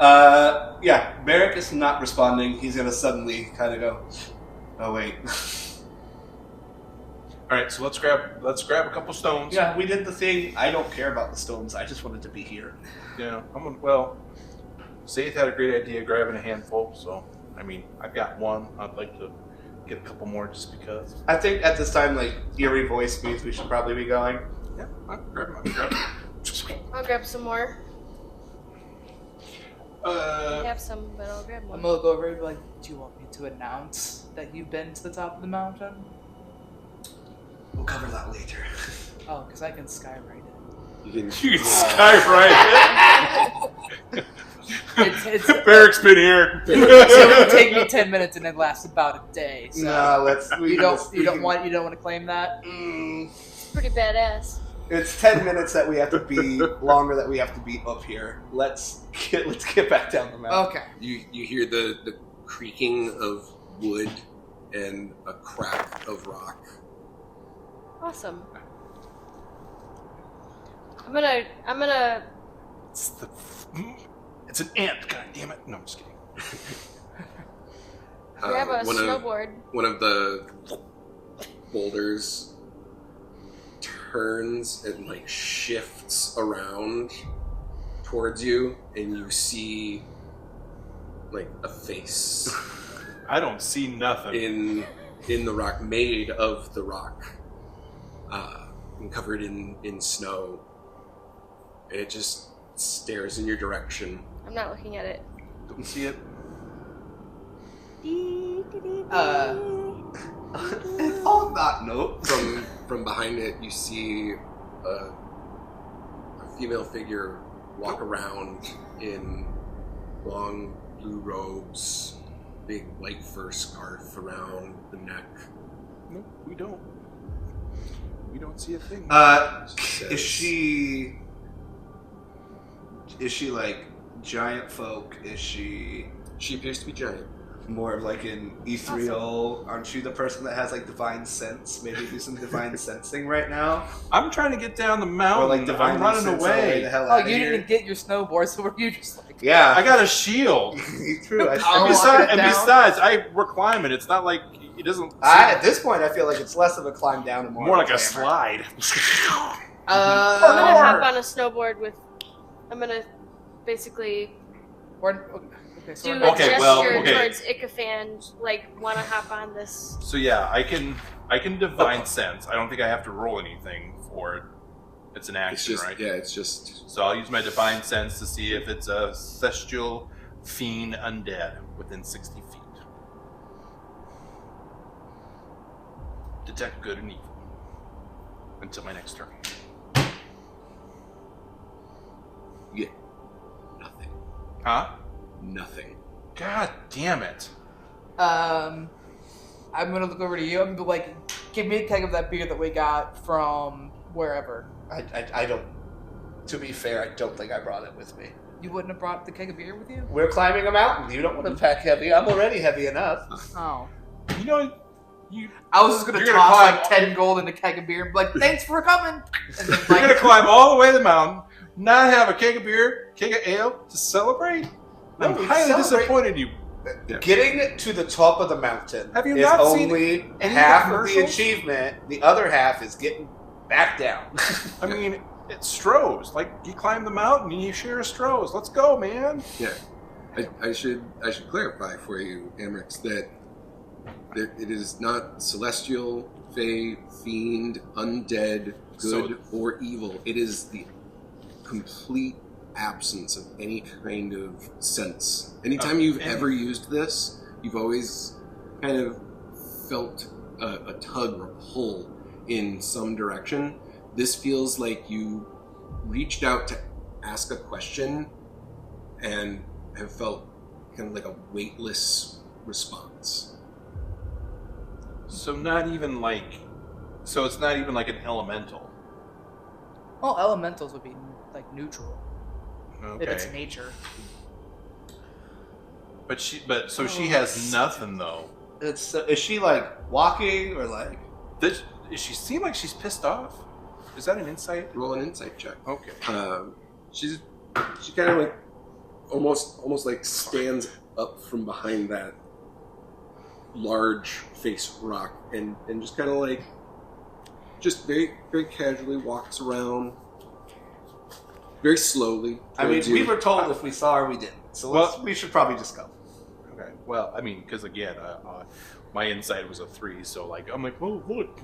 Yeah, Barrick is not responding. He's gonna suddenly kind of go, oh wait. All right, so let's grab a couple stones. Yeah, we did the thing. I don't care about the stones. I just wanted to be here. Yeah. Well, Saith had a great idea grabbing a handful. So I mean, I've got one. I'd like to get a couple more just because. I think at this time, like, eerie voice means we should probably be going. Yeah, I'll grab them. I'll grab some more. I Uh, have some, but I'll grab I'm one. gonna look over and be like, do you want me to announce that you've been to the top of the mountain? We'll cover that later. Oh, because I can skywrite it. You can you can skywrite it. It's Barrick's been here. so it would take me 10 minutes and it lasts about a day. So No, let's. you don't want to claim that? It's pretty badass. It's 10 minutes that we have to be longer that we have to be up here. Let's get back down the mountain. Okay. you hear the creaking of wood and a crack of rock. Awesome. I'm gonna. It's an ant. God damn it! No, I'm just kidding. Grab a snowboard. One of the boulders turns and like shifts around towards you, and you see like a face I don't see nothing. in the rock, made of the rock, and covered in snow. And it just stares in your direction. I'm not looking at it. Don't see it. And on that note, From behind it, you see a female figure walk around in long blue robes, big white fur scarf around the neck. Nope, we don't. We don't see a thing. is she like giant folk? Is she She appears to be giant. more of like an ethereal? Aren't you the person that has like divine sense? Maybe do some divine sensing right now, I'm trying to get down the or mountain. like divine I'm running sense away. the hell Oh, out you of here. didn't get your snowboard, so were you just like... Yeah, I got a shield. True. I'm And walking it down. besides, we're climbing. It's not like it doesn't. at this point, I feel like it's less of a climb down and more of like a climber. slide. I'm gonna hop on a snowboard with. I'm gonna basically Okay, so do we're a not- gesture towards Ichafan, like wanna hop on this. So yeah, I can divine sense. I don't think I have to roll anything for it. It's an It's action, just right? yeah, it's just So I'll use my divine sense to see if it's a celestial fiend undead within 60 feet. Detect good and evil. Until my next turn. yeah, nothing. Huh? Nothing. God damn it. I'm gonna look over to you. I'm gonna be like, give me a keg of that beer that we got from wherever. I don't. To be fair, I don't think I brought it with me. You wouldn't have brought the keg of beer with you? We're climbing a mountain. You don't want to pack heavy. I'm already heavy enough. Oh. You know, you I was just gonna You're toss gonna like climb- 10 gold in a keg of beer and be like, thanks for coming! And then you're gonna like, climb all the way to the mountain, not have a keg of beer, keg of ale to celebrate. I'm No, we highly celebrate- disappointed in you. Yeah. Getting to the top of the mountain Have you is not seen only any half of the commercials? achievement. The other half is getting back down. I mean, it's Strohs. Like, you climb the mountain and you share Strohs. Let's go, man. Yeah. I should clarify for you, Amrix, that it is not celestial, fey, fiend, undead, good, or evil. It is the complete absence of any kind of sense. Anytime you've ever used this, you've always kind of felt a tug or a pull in some direction. This feels like you reached out to ask a question and have felt kind of like a weightless response. So it's not even like an elemental. Well, elementals would be like neutral Okay. if it's nature. But she has nothing though. It's is she like walking or like? Does she seem like she's pissed off? Is that an insight? Roll an insight check. Okay. She kind of like almost like stands up from behind that large face rock and just kind of like just very very casually walks around very slowly. I mean, towards you. we were told if we saw her, we didn't. So we should probably just go. Okay. Well, I mean, because again, my insight was a 3, so like I'm like, oh look,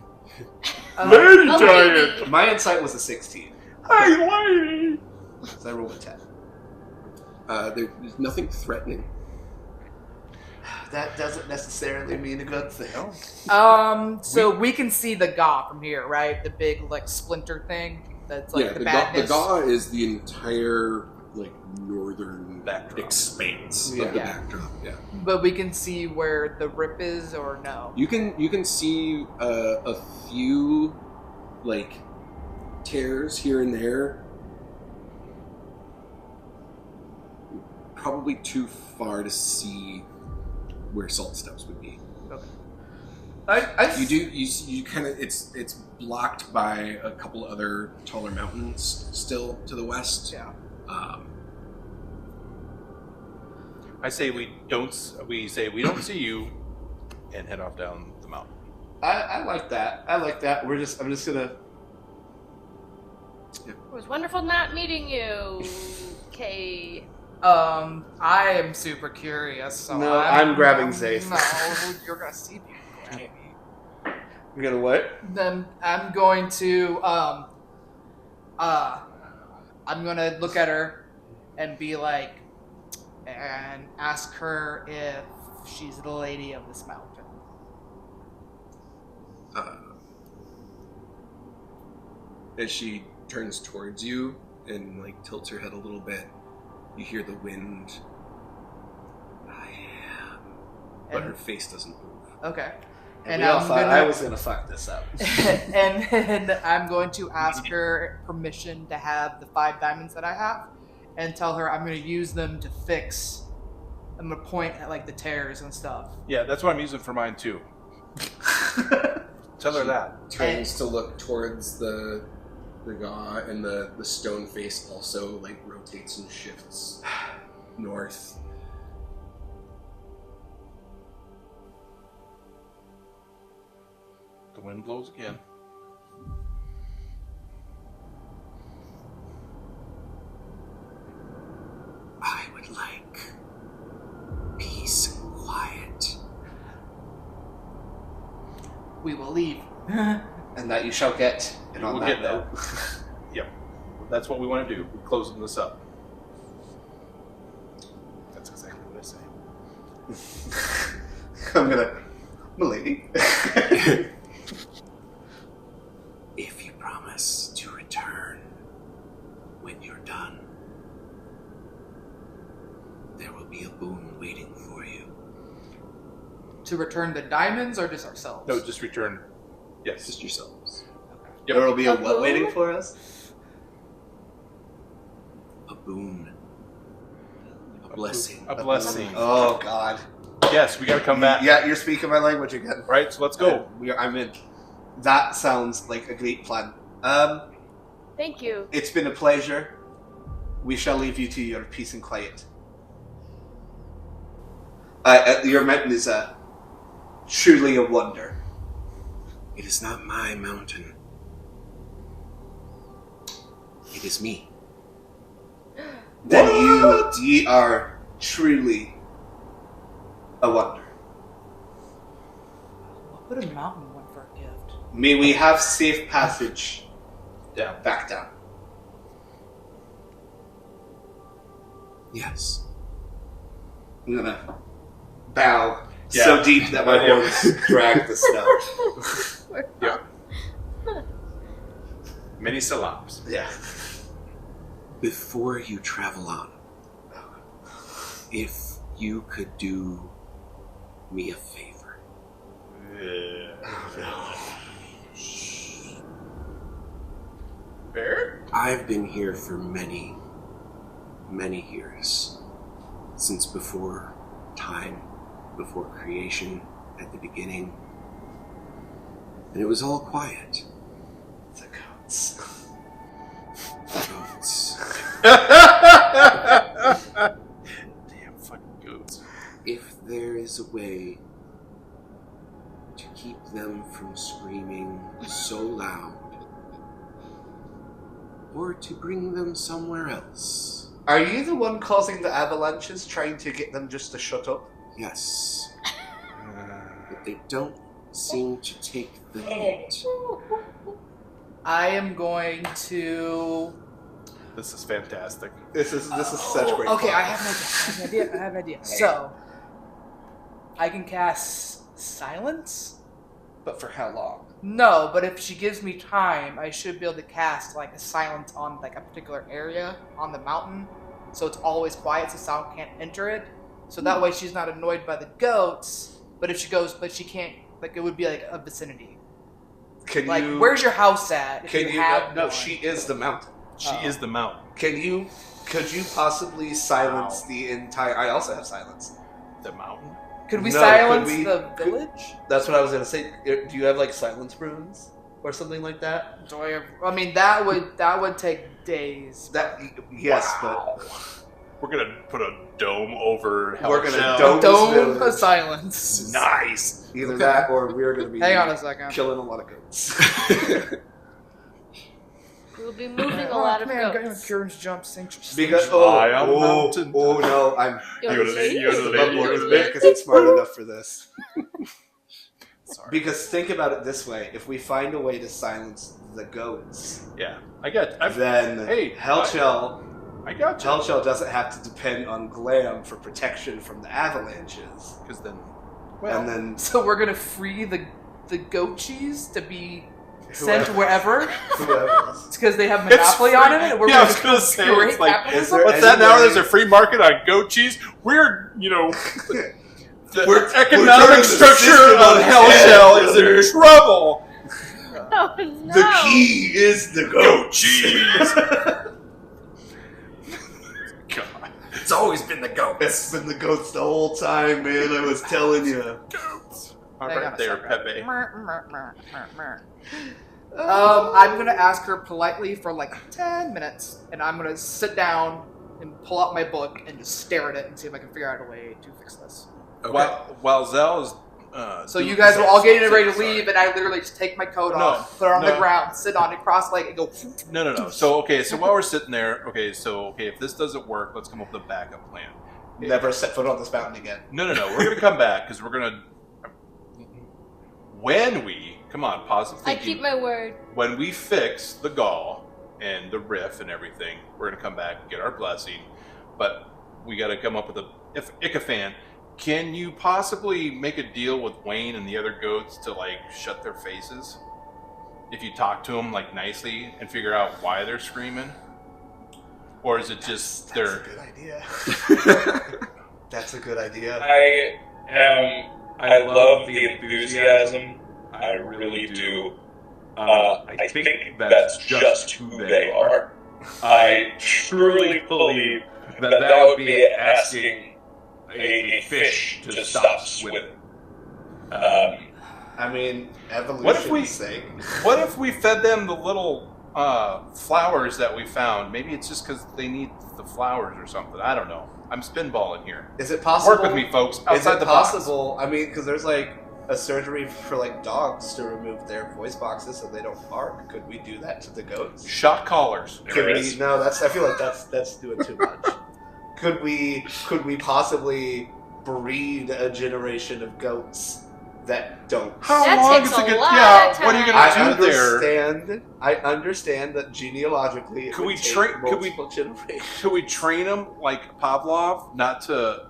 lady Oh, giant. baby. My insight was a 16. Hey, lady. So I rolled a 10. There's nothing threatening. That doesn't necessarily mean a good thing. So we can see the Gaw from here, right? The big like splinter thing. That's like the the badness. Gaw is the entire like northern Backdrop. expanse Yeah. of the Yeah. backdrop. Yeah. But we can see where the rip is, or no? You can see a few like tears here and there. Probably too far to see where salt steps would be. You kind of it's blocked by a couple other taller mountains still to the west. Yeah. I say we don't see you, and head off down the mountain. I like that. I'm just gonna. It was wonderful not meeting you. Okay. I am super curious. So No, I'm grabbing Zaith. No, you're gonna see me grab me. You're gonna what? Then I'm going to I'm gonna look at her and be like, and ask her if she's the lady of this mountain. As she turns towards you and like tilts her head a little bit, you hear the wind. I am, but her face doesn't move. Okay. And we all thought I was gonna fuck this up. and then I'm going to ask her permission to have the 5 diamonds that I have, and tell her I'm going to use them to fix. I'm going to point at like the tears and stuff. Yeah, that's what I'm using for mine too. Tell her that. Turns to look towards the Gaw, and the stone face also like rotates and shifts north. The wind blows again. I would like peace and quiet. We will leave. And that you shall get. And on We'll that get note, Yep. That's what we want to do. We're closing this up. That's exactly what I say. I'm gonna, milady. If you promise to return when you're done, there will be a boon waiting for you. To return the diamonds, or just ourselves? No, just return. Yes. Just yourselves. Yep. There will be a A what boon? waiting for us? A boon. A blessing. A blessing. Oh God. Yes, we gotta come back. Yeah, you're speaking my language again. Right, so let's go. I'm in. That sounds like a great plan. Thank you. It's been a pleasure. We shall leave you to your peace and quiet. Your mountain is truly a wonder. It is not my mountain. It is me. Then ye are truly a wonder. What would a mountain want for a gift? May we have safe passage Down. back down. Yes. I'm gonna bow Yeah. so deep that my horns drag the snow. Yeah. Many salams. Yeah. Before you travel on, if you could do me a favor. Bear? I've been here for many, many years. Since before time, before creation, at the beginning. And it was all quiet. The goats. Goats. Damn fucking goats. If there is a way to keep them from screaming so loud, or to bring them somewhere else. Are you the one causing the avalanches, trying to get them just to shut up? Yes. But they don't seem to take the hint. I am going to. This is fantastic. This is such great Okay, fun. I have an idea. So, I can cast silence. But for how long? No, but if she gives me time, I should be able to cast like a silence on like a particular area on the mountain, so it's always quiet, so sound can't enter it. So that way she's not annoyed by the goats. But if she goes, but she can't, like it would be like a vicinity. Can Like, you? where's your house at? If Can you? have No, one? she is the mountain. She is the mountain. Can you? Could you possibly silence the entire? I also have silence. The mountain? Could we No, silence could we- the village? That's what I was gonna say. Do you have like silence runes or something like that? Do I have? I mean, that would take days. That yes, We're gonna put a dome over Helchel. We're gonna dome- Dome village. of silence. Nice. but either that or we're gonna be Hang on a second. killing a lot of goats. We'll be moving a lot of goats. Kieran's jump sanctuary. Because Fly on the mountain. no, I'm Yodeling. because it's smart enough for this. Sorry. Because think about it this way: if we find a way to silence the goats, Yeah, I've then Hey, Helchel I got you. Helchel doesn't have to depend on Glam for protection from the avalanches, Because then, and then So we're gonna free the goat cheese to be Whoever- sent wherever. whoever. It's because they have monopoly on it. And we're Yeah, I gonna was gonna say, create it's like, capitalism? is there what's that now? anyway- There's a free market on goat cheese. We're, the We're economic turning the structure system of on its Helchel head, is brother. in trouble. Oh no! The key is the goat. Cheese. God, It's always been the goat. It's been the goats the whole time, man. I was telling you. goats. All Hang on right a there, second. Pepe. I'm gonna ask her politely for like 10 minutes, and I'm gonna sit down and pull out my book and just stare at it and see if I can figure out a way to fix this. Okay. While Zell is. So you guys are all getting ready to leave, and I literally just take my coat off, put it on the no. ground, sit on it, cross-legged, and go. No. So while we're sitting there, if this doesn't work, let's come up with a backup plan. Never set foot on this mountain again. No. We're gonna come back because we're gonna. When we come on, positive I thinking. keep my word. When we fix the gall and the riff and everything, we're gonna come back and get our blessing. But we got to come up with Ichafan. Can you possibly make a deal with Wayne and the other goats to like shut their faces? If you talk to them like nicely and figure out why they're screaming, or is it just That's a they're? good idea. That's a good idea. I love the enthusiasm. I really do. I think that's just who they are. I truly believe that would be asking a fish to stop swimming. I mean, evolution's sake. What if we fed them the little flowers that we found? Maybe it's just because they need the flowers or something. I don't know. I'm spinballing here. Is it possible? Work with me, folks. Is Outside it the box. possible? I mean, because there's like a surgery for like dogs to remove their voice boxes so they don't bark. Could we do that to the goats? Shock collars. Could we? No, I feel like that's doing too much. Could we possibly breed a generation of goats that don't? How That long takes is it a gonna? lot Yeah, of what are you time. gonna do there? I understand that genealogically it Could would we take train? multiple generations. Could we train them like Pavlov, not to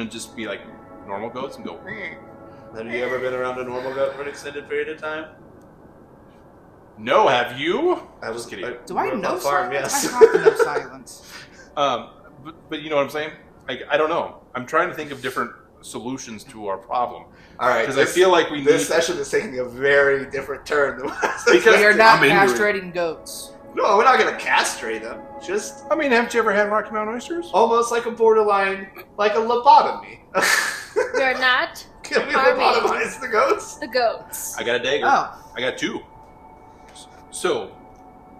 just be like normal goats and go. Have you ever been around a normal goat for an extended period of time? No, have you? I was Just kidding. Do I grew up know on a farm? silence? Yes. I have to know silence. But you know what I'm saying? I don't know. I'm trying to think of different solutions to our problem All right, because I feel like we need. this session is taking a very different turn than last. We are not I'm into it. castrating goats. No, we're not going to castrate them. Just I mean, haven't you ever had Rocky Mountain oysters? almost like a borderline, like a lobotomy. We are not Can we Harvey. lobotomize the goats? the goats. I got a dagger. Oh. I got 2. So,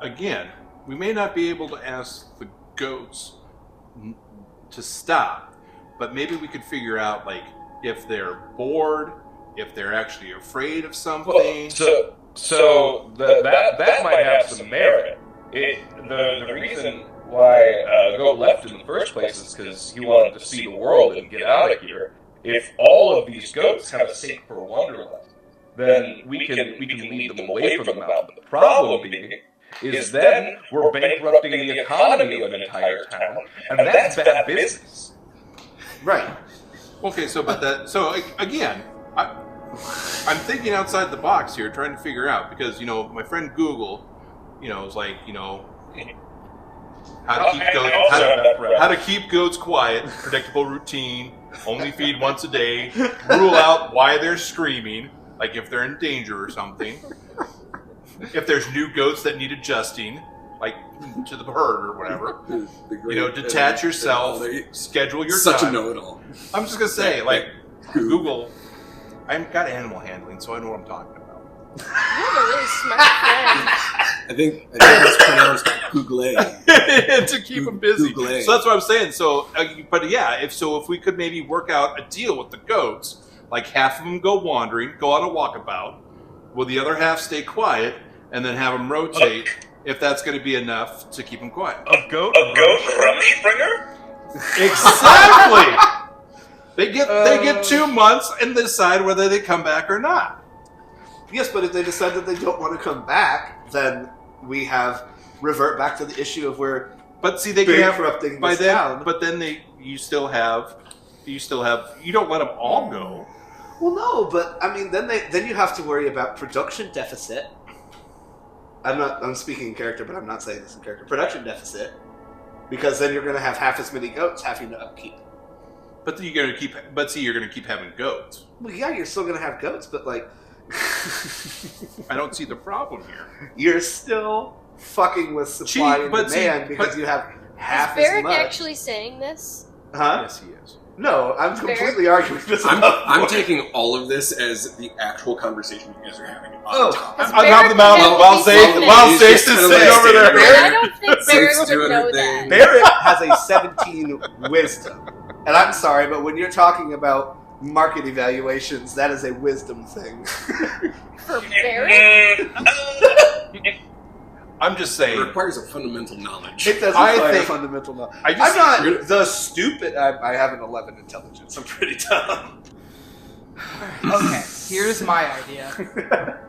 again, we may not be able to ask the goats to stop, but maybe we could figure out, like, if they're bored, if they're actually afraid of something. Well, so that might have some merit. The reason why the goat left in the first place is because he wanted to see the world and get out of here. If all of these goats have a sacred wonderland, then we can lead them away from the mountain. The problem being is then we're bankrupting the economy of an entire town, and that's bad business. Right. Okay, so again, I'm thinking outside the box here, trying to figure out, because, my friend Google, is like, how to keep goats quiet, predictable routine, only feed once a day, rule out why they're screaming, like if they're in danger or something, if there's new goats that need adjusting, like to the herd or whatever, detach yourself, schedule your Such time. a know-it-all. I'm just gonna say, like, Google, I've got animal handling, so I know what I'm talking about. You have a really smart friend. I think it's pronounced Google. To keep them busy. Google. So that's what I'm saying. So, but yeah, if we could maybe work out a deal with the goats, like half of them go wandering, go on a walkabout, will the other half stay quiet, and then have them rotate, if that's going to be enough to keep them quiet. A goat Rumspringer? Exactly. They get 2 months and decide whether they come back or not. Yes, but if they decide that they don't want to come back, then we revert back to the issue of where. But see, they can have bankrupting by this then. town. But then you don't let them all go. Well, no, but I mean, then you have to worry about production deficit. I'm speaking in character, but I'm not saying this in character. Production deficit, because then you're going to have half as many goats having to upkeep. But you're going to keep having goats. Well, yeah, you're still going to have goats, but like, I don't see the problem here. you're still fucking with supply and demand because you have half Is as Barrick much. actually saying this? Huh? Yes, he is. No, I'm completely arguing this. I'm taking all of this as the actual conversation you guys are having. Oh, Has On top of Barrick the mountain, been while listening? Stace is sitting over there. I don't think Barrick would know that. Barrett has a 17 wisdom. And I'm sorry, but when you're talking about market evaluations, that is a wisdom thing. For Barrick? I'm just It saying. requires a fundamental knowledge. It doesn't I require think- fundamental knowledge. I just- I'm not the stupid. I have an 11 intelligence. I'm pretty dumb. Okay, here's my idea.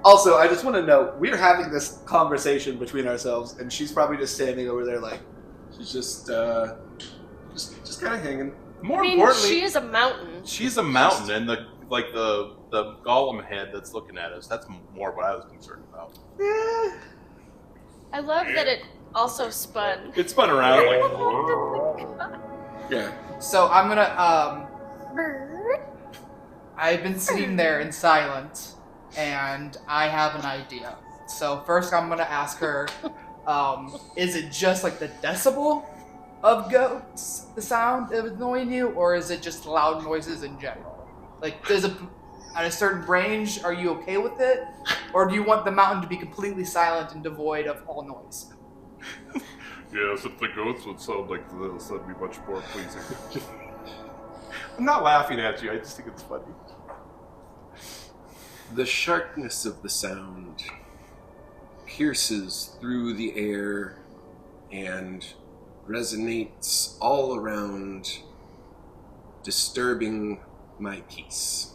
Also, I just want to know, we're having this conversation between ourselves, and she's probably just standing over there like, She's just kind of hanging. More I mean, importantly, she is a mountain. she's a mountain, and the golem head that's looking at us. That's more what I was concerned about. eh. I love that it also spun. It spun around. Like, Yeah. So I'm gonna Brrr. I've been sitting there in silence, and I have an idea. So first I'm gonna ask her, is it just like the decibel of goats, the sound that was annoying you, or is it just loud noises in general? Like, at a certain range, are you okay with it? Or do you want the mountain to be completely silent and devoid of all noise? yes, if the goats would sound like this, that'd be much more pleasing. I'm not laughing at you. I just think it's funny. The sharpness of the sound pierces through the air and resonates all around, disturbing my peace.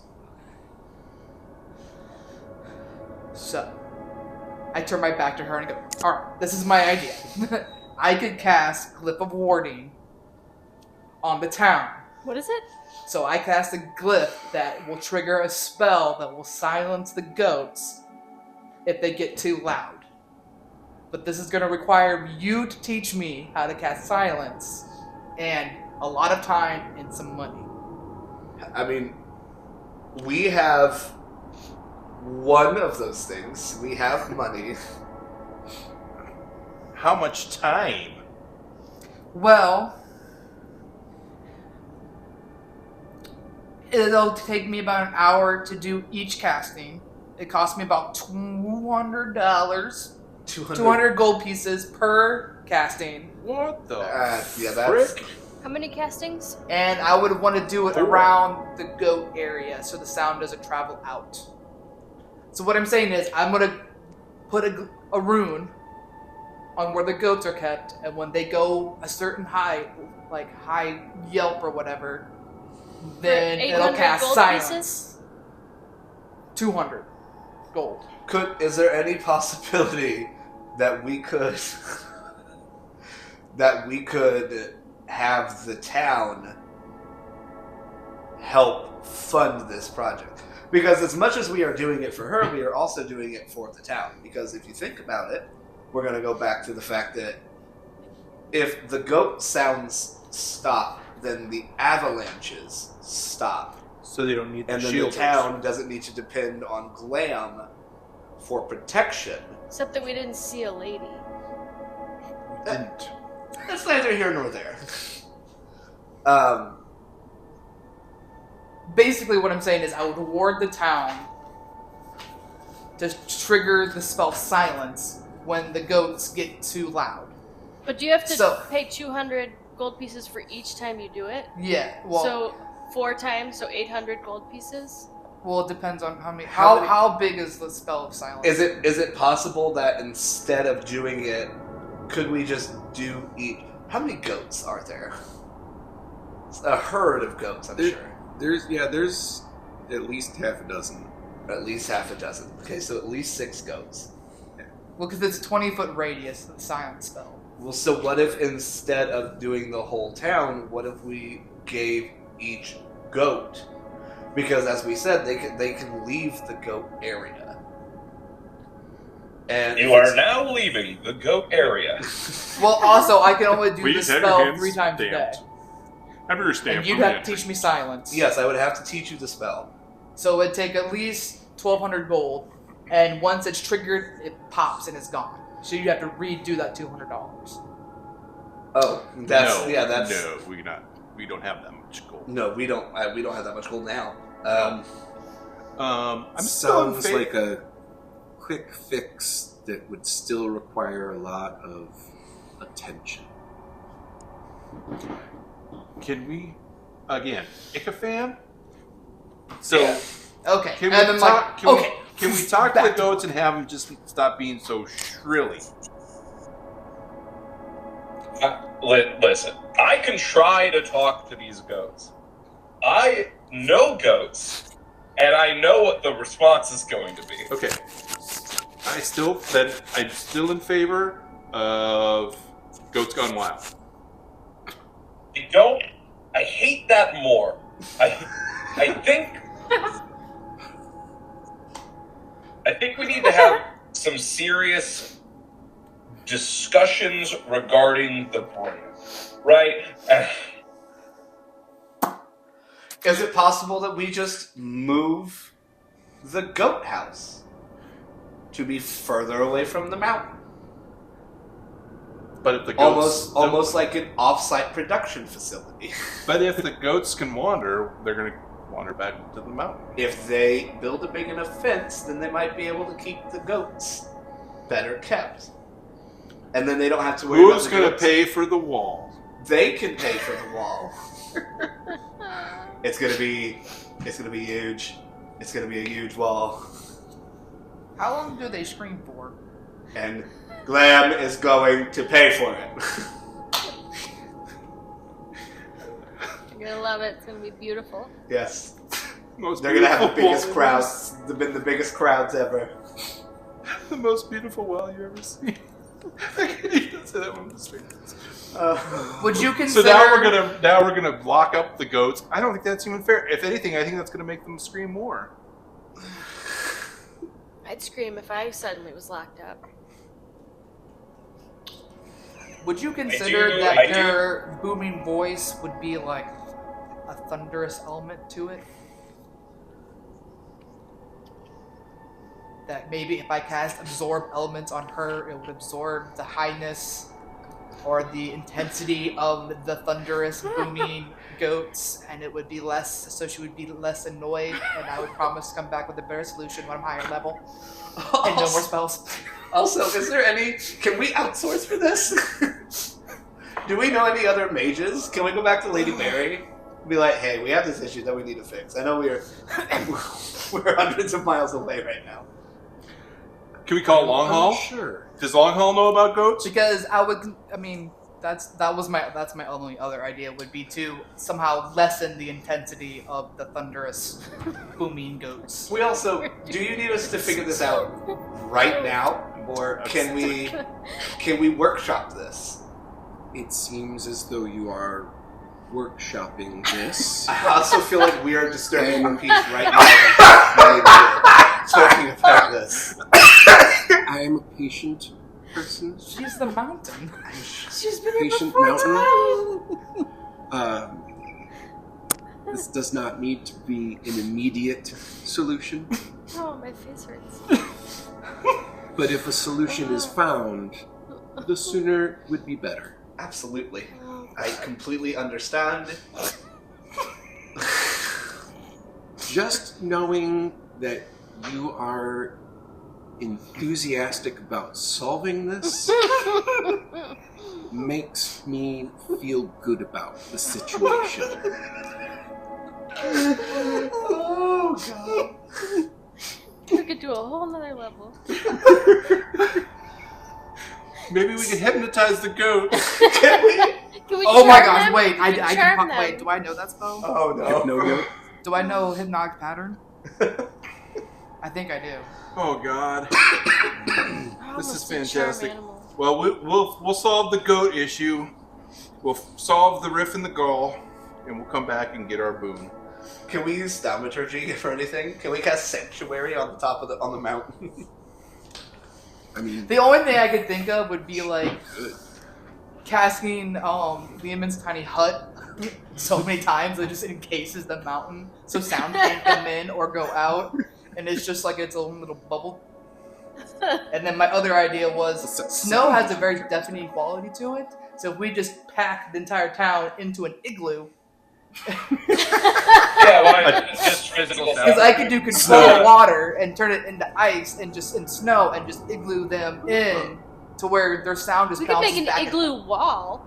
So, I turn my back to her and go, alright, this is my idea. I could cast Glyph of Warding on the town. What is it? So I cast a glyph that will trigger a spell that will silence the goats if they get too loud. But this is going to require you to teach me how to cast silence, and a lot of time and some money. I mean, we have one of those things. We have money. How much time? Well, it'll take me about an hour to do each casting. It costs me about $200. 200 gold pieces per casting. What the yeah, that's... frick? How many castings? And I would want to do it 4. around the goat area so the sound doesn't travel out. So what I'm saying is I'm going to put a rune on where the goats are kept, and when they go a certain height, like high yelp or whatever, then it'll 800 cast gold silence. pieces? 200 gold. Is there any possibility that we could have the town help fund this project? Because as much as we are doing it for her, we are also doing it for the town. Because if you think about it, we're going to go back to the fact that if the goat sounds stop, then the avalanches stop. So they don't need the And then shield. the town doesn't need to depend on glam for protection. Except that we didn't see a lady. Didn't. That's neither here nor there. Basically what I'm saying is I would ward the town to trigger the spell silence when the goats get too loud. But do you have to So- pay 200 gold pieces for each time you do it? Yeah, well, So 4 times, so 800 gold pieces? well, it depends on how many. How many- How big is the spell of silence? Is it possible that instead of doing it, could we just do each? How many goats are there? It's a herd of goats, I'm sure. There's at least half a dozen. At least half a dozen. Okay, so at least 6 goats. Well, because it's 20-foot radius of the silence spell. Well, so what if instead of doing the whole town, what if we gave each goat? Because as we said, they can leave the goat area. And You are now leaving the goat area. Well, also, I can only do Please the have your spell hands 3 times a day. stamped. Have your stamp. And you'd on have the to teach entry. me silence. Yes, I would have to teach you the spell. So it'd take at least 1,200 gold, and once it's triggered, it pops and it's gone. So you have to redo that $200. Oh, that's No, we don't have that much gold. No, we don't have that much gold now. I'm still in Sounds favor. like a quick fix that would still require a lot of attention. Can we again, Ichafan? So Yeah. Okay. can and we then talk? like, Can okay. we talk to Back the goats and have them just stop being so shrilly? Listen, I can try to talk to these goats. I know goats, and I know what the response is going to be. Okay. I'm still in favor of Goats Gone Wild. I hate that more. I think we need to have some serious discussions regarding the brand, right? Is it possible that we just move the goat house to be further away from the mountain? But if the goats Almost like an off-site production facility. But if the goats can wander, they're gonna wander back to the mountain. If they build a big enough fence, then they might be able to keep the goats better kept. And then they don't have to worry about Who's the gonna goats. pay for the wall? They can pay for the wall. It's gonna be huge. It's gonna be a huge wall. How long do they scream for? And Glam is going to pay for it. You're gonna love it. It's gonna be beautiful. Yes. Most They're gonna have the beautiful biggest wall crowds. Been the biggest crowds ever. The most beautiful well you ever seen. I can't even say that one straight. Would you So consider? now we're gonna lock up the goats. I don't think that's even fair. If anything, I think that's gonna make them scream more. I'd scream if I suddenly was locked up. Would you consider I that do. their booming voice would be like a thunderous element to it? That maybe if I cast absorb elements on her, it would absorb the highness or the intensity of the thunderous booming goats, and it would be less, so she would be less annoyed, and I would promise to come back with a better solution when I'm higher level. And no more spells. Also, is there any? Can we outsource for this? Do we know any other mages? Can we go back to Lady Mary? Be like, hey, we have this issue that we need to fix. I know we're hundreds of miles away right now. Can we call Longhaul? Sure. Does Longhaul know about goats? Because that's my only other idea would be to somehow lessen the intensity of the thunderous booming goats. We also, do you need us to figure this out right now, or can we workshop this? It seems as though you are workshopping this. I also feel like we are disturbing our peace right now. Talking about this. I am a patient person. She's the mountain. She's been here Patient before mountain. This does not need to be an immediate solution. Oh, my face hurts. But if a solution is found, the sooner would be better. Absolutely. Oh, I completely understand. Just knowing that you are enthusiastic about solving this makes me feel good about the situation. Oh, God. Took it to a whole nother level. Maybe we can hypnotize the goat. Can we? Can we Oh my charm gosh! them? Wait, I Can can charm them. wait. Do I know that spell? Oh, no. No goat. Do I know hypnotic pattern? I think I do. Oh God. I This almost is did charm fantastic. animal. Well, we'll solve the goat issue. We'll solve the riff in the gall, and we'll come back and get our boon. Can we use thaumaturgy for anything? Can we cast sanctuary on the top of the mountain? I mean, The only thing I could think of would be like good. casting Liamon's tiny hut so many times that it just encases the mountain so sound can't come in or go out, and it's just like its own little bubble. And then my other idea was snow has a very deafening quality to it, so if we just pack the entire town into an igloo, Yeah, why just physical sound? because I could do control water and turn it into ice and snow and just igloo them in to where their sound just We could bounces make an back. igloo wall.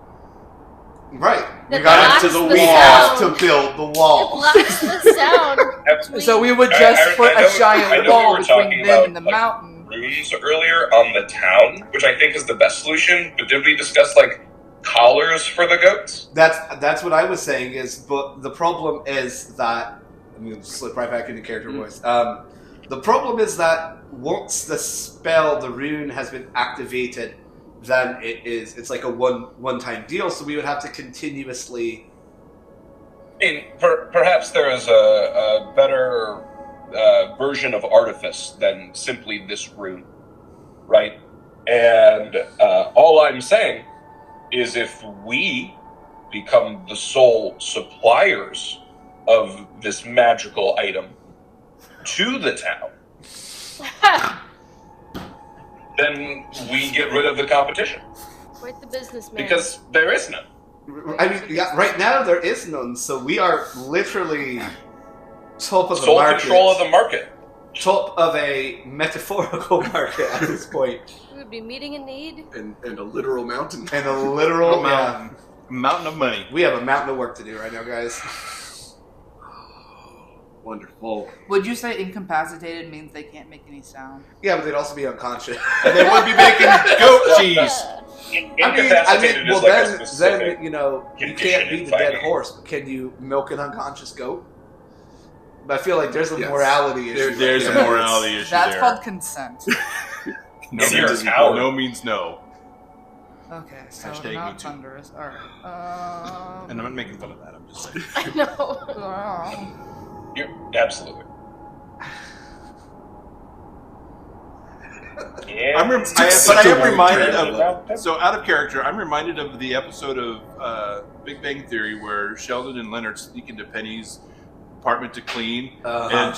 Right. We That got into blocks the the wall sound. to build the It wall. blocks the sound. Absolutely. So we would just I put know- a giant I know we wall were between talking them about, and the like, mountain. Rooms earlier on the town, which I think is the best solution. But did we discuss like collars for the goats? That's what I was saying but the problem is that I'm gonna slip right back into character voice. The problem is that once the spell, the rune, has been activated, then it's like a one-time deal. So we would have to continuously. Perhaps there is a better version of artifice than simply this rune, right? And all I'm saying is if we become the sole suppliers of this magical item to the town, then we get rid of the competition. Quite the businessman. Because there is none. I mean, yeah, right now there is none, so we are literally top of the Sole market. control of the market. Top of a metaphorical market at this point, We would be meeting a need. And a literal mountain. and a literal Mountain of money. We have a mountain of work to do right now, guys. Wonderful. Would you say incapacitated means they can't make any sound? Yeah, but they'd also be unconscious. And they would be making goat cheese. Incapacitated is like a specific then, you know, you condition can't beat in the dead fighting. horse, but can you milk an unconscious goat? But I feel like there's a Yes. morality issue. There's Yeah, a morality issue That's there. called consent. No You're means, a coward. no means no. Okay, so Hashtag me not too. thunderous. Alright. And I'm not making fun of that. I'm just saying. I know. You're, absolutely. Yeah. But I am reminded of. of. So out of character, I'm reminded of the episode of Big Bang Theory where Sheldon and Leonard sneak into Penny's apartment to clean, and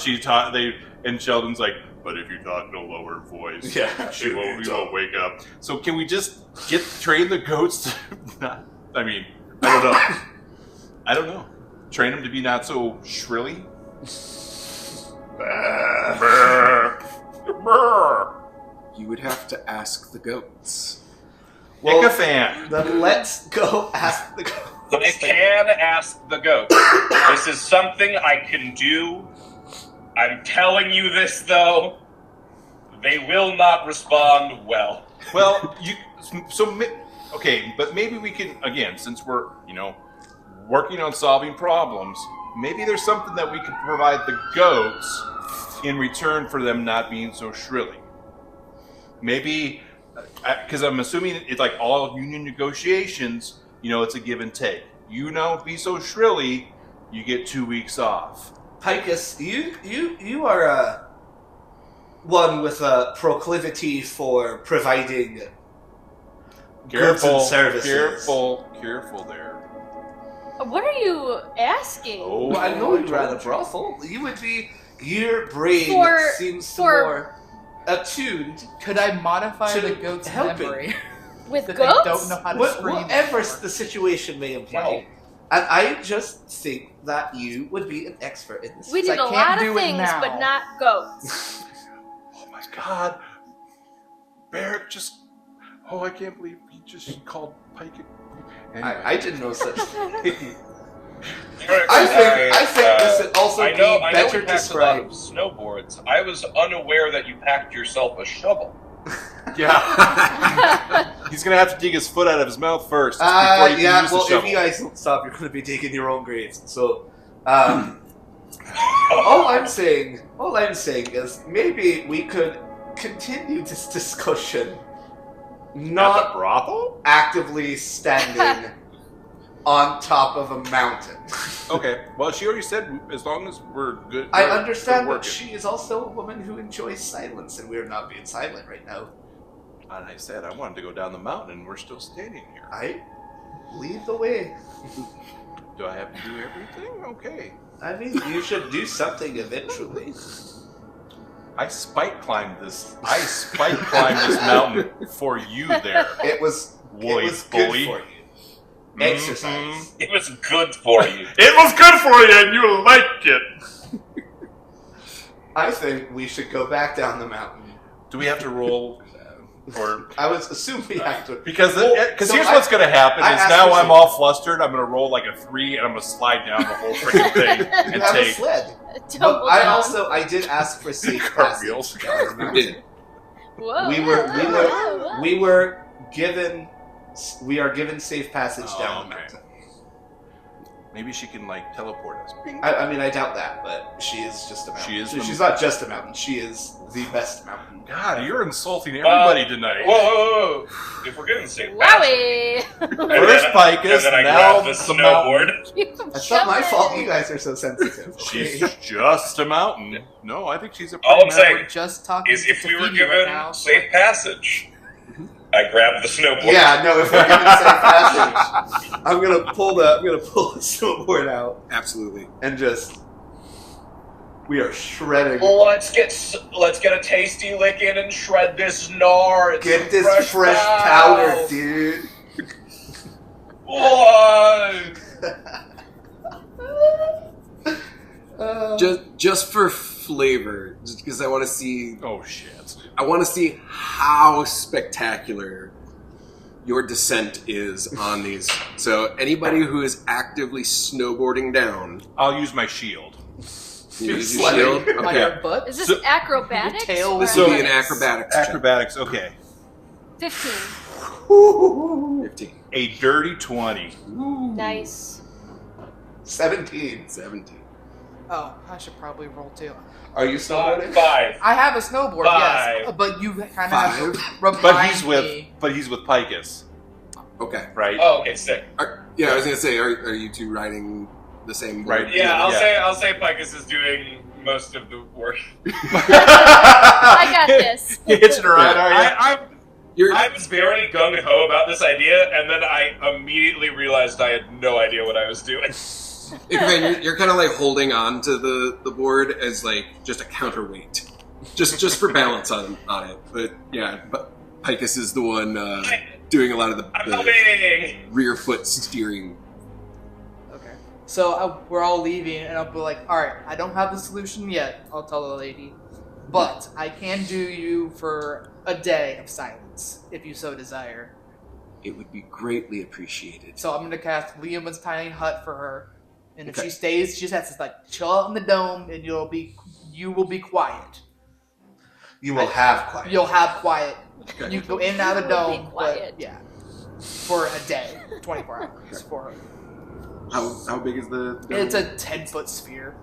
and Sheldon's like, "But if you talk in a lower voice, Yeah, she won't wake up." So can we just train the goats to not? I mean, I don't know. Train them to be not so shrilly. You would have to ask the goats. Well, Ickafan. then let's go ask the goat. I can ask the goat. This is something I can do. I'm telling you this, though. They will not respond well. Well, okay, but maybe we can, again, since we're, working on solving problems, maybe there's something that we could provide the goats in return for them not being so shrilly. Maybe, because I'm assuming it's like all union negotiations, it's a give and take. Be so shrilly, you get 2 weeks off. Picus, you are one with a proclivity for providing goods and services. Careful there. What are you asking? Oh, Well, I know you ran a brothel. Your brain seems more attuned. Could I modify To the goat's helping. memory? With that goats? they don't know how to scream Whatever anymore? the situation may imply. No. And I just think that you would be an expert in this. We I did a can't lot do of it things, now. but not goats. Oh my God. Barrett I can't believe he just called Pike. Anyway. I didn't know such thing. I I think this would also I know be better you packed a lot of described. snowboards. I was unaware that you packed yourself a shovel. Yeah. He's going to have to dig his foot out of his mouth first before he can Yeah, use well, the shovel. if you guys don't stop, you're going to be digging your own graves. So, all I'm saying is maybe we could continue this discussion, At the not brothel? actively standing on top of a mountain. Okay. Well, she already said as long as we're good. I we're understand, but working. she is also a woman who enjoys silence, and we're not being silent right now. And I said I wanted to go down the mountain, and we're still standing here. I lead the way. Do I have to do everything? Okay. I mean, you should do something eventually. I spike climbed this mountain for you there. It was Woolly good bully. for you. Exercise. It was good for you. It was good for you, and you liked it. I think we should go back down the mountain. Do we have to roll, or I was assuming we have to. because so here's what's going to happen I is asked now you I'm some- all flustered. I'm going to roll like a 3, and I'm going to slide down the whole freaking thing You and have a take sled. But Tumble I down. I did ask for safe cartwheels. passage down the You mountain. did. Whoa. We are given safe passage down the okay. mountain. Maybe she can like teleport us. Bing. I mean, I doubt that, but she is just a mountain. She is She's not just a mountain. She is the best mountain. God, you're insulting everybody tonight. Whoa. If we're getting safe passage. Wowie! First Picus, and then I now grab the the snowboard. That's not my fault. You guys are so sensitive. Okay? She's just a mountain. No, I think she's a All I'm pretty saying We're just talking is to if we were Tafiti given right now, so- safe passage, I grab the snowboard. Yeah, no. If we're given safe passage, I'm gonna pull the snowboard out Absolutely. and just we are shredding. Let's get a tasty lick in and shred this gnar. It's Get some this fresh powder, powder. dude. What? Just for flavor, just because I want to see. Oh shit! I want to see how spectacular your descent is on these. So anybody who is actively snowboarding down, I'll use my shield. You use your Sledding. shield. On Okay. your butt. Is this So- acrobatics? Your tail or This will be an athletics? acrobatics. check. Acrobatics, okay. 15. 15. A dirty 20. Nice. 17. 17. Oh, I should probably roll too. Are you snowboarding? 5. I have a snowboard, yes, Five. but you kind of have to 5. remind But he's with Picus, Okay. right? Oh, okay, sick. Yeah, I was gonna say, are you two riding the same board? Right. Yeah, Yeah. I'll say Picus is doing most of the work. I got this. You hitching a ride, are you? I was very gung ho about this idea, and then I immediately realized I had no idea what I was doing. Ichabod, you're kind of like holding on to the board as like just a counterweight, just for balance on it. But yeah, Picus is the one doing a lot of I'm the helping. rear foot steering. Okay. So we're all leaving, and I'll be like, all right, I don't have the solution yet. I'll tell the lady, but I can do you for a day of silence if you so desire. It would be greatly appreciated. So I'm gonna cast Liam's tiny hut for her, and if Okay. she stays, she just has to like chill out in the dome, and you will be quiet. You will have quiet. You'll have quiet. Okay. You can go in and out of the You will be dome, quiet. but yeah, for a day, 24 hours for her. How big is the dome? It's a 10-foot sphere,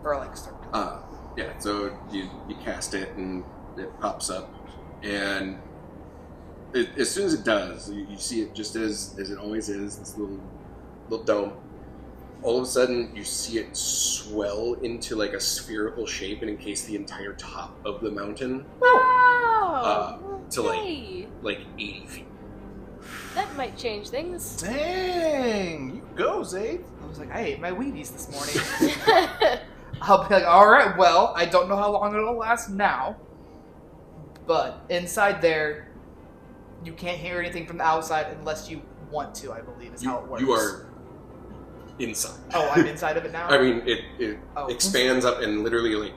or like circle. Yeah, so you cast it and it pops up, and as soon as it does, you see it just as it always is, this little dome. All of a sudden, you see it swell into like a spherical shape and encase the entire top of the mountain Wow. to Okay. like 80 feet. That might change things. Dang, you go, Zabe. I was like, I ate my Wheaties this morning. I'll be like, all right, well, I don't know how long it'll last now, but inside there, you can't hear anything from the outside unless you want to, I believe, is how it works. You are inside. Oh, I'm inside of it now? I mean, it Oh. expands up and literally like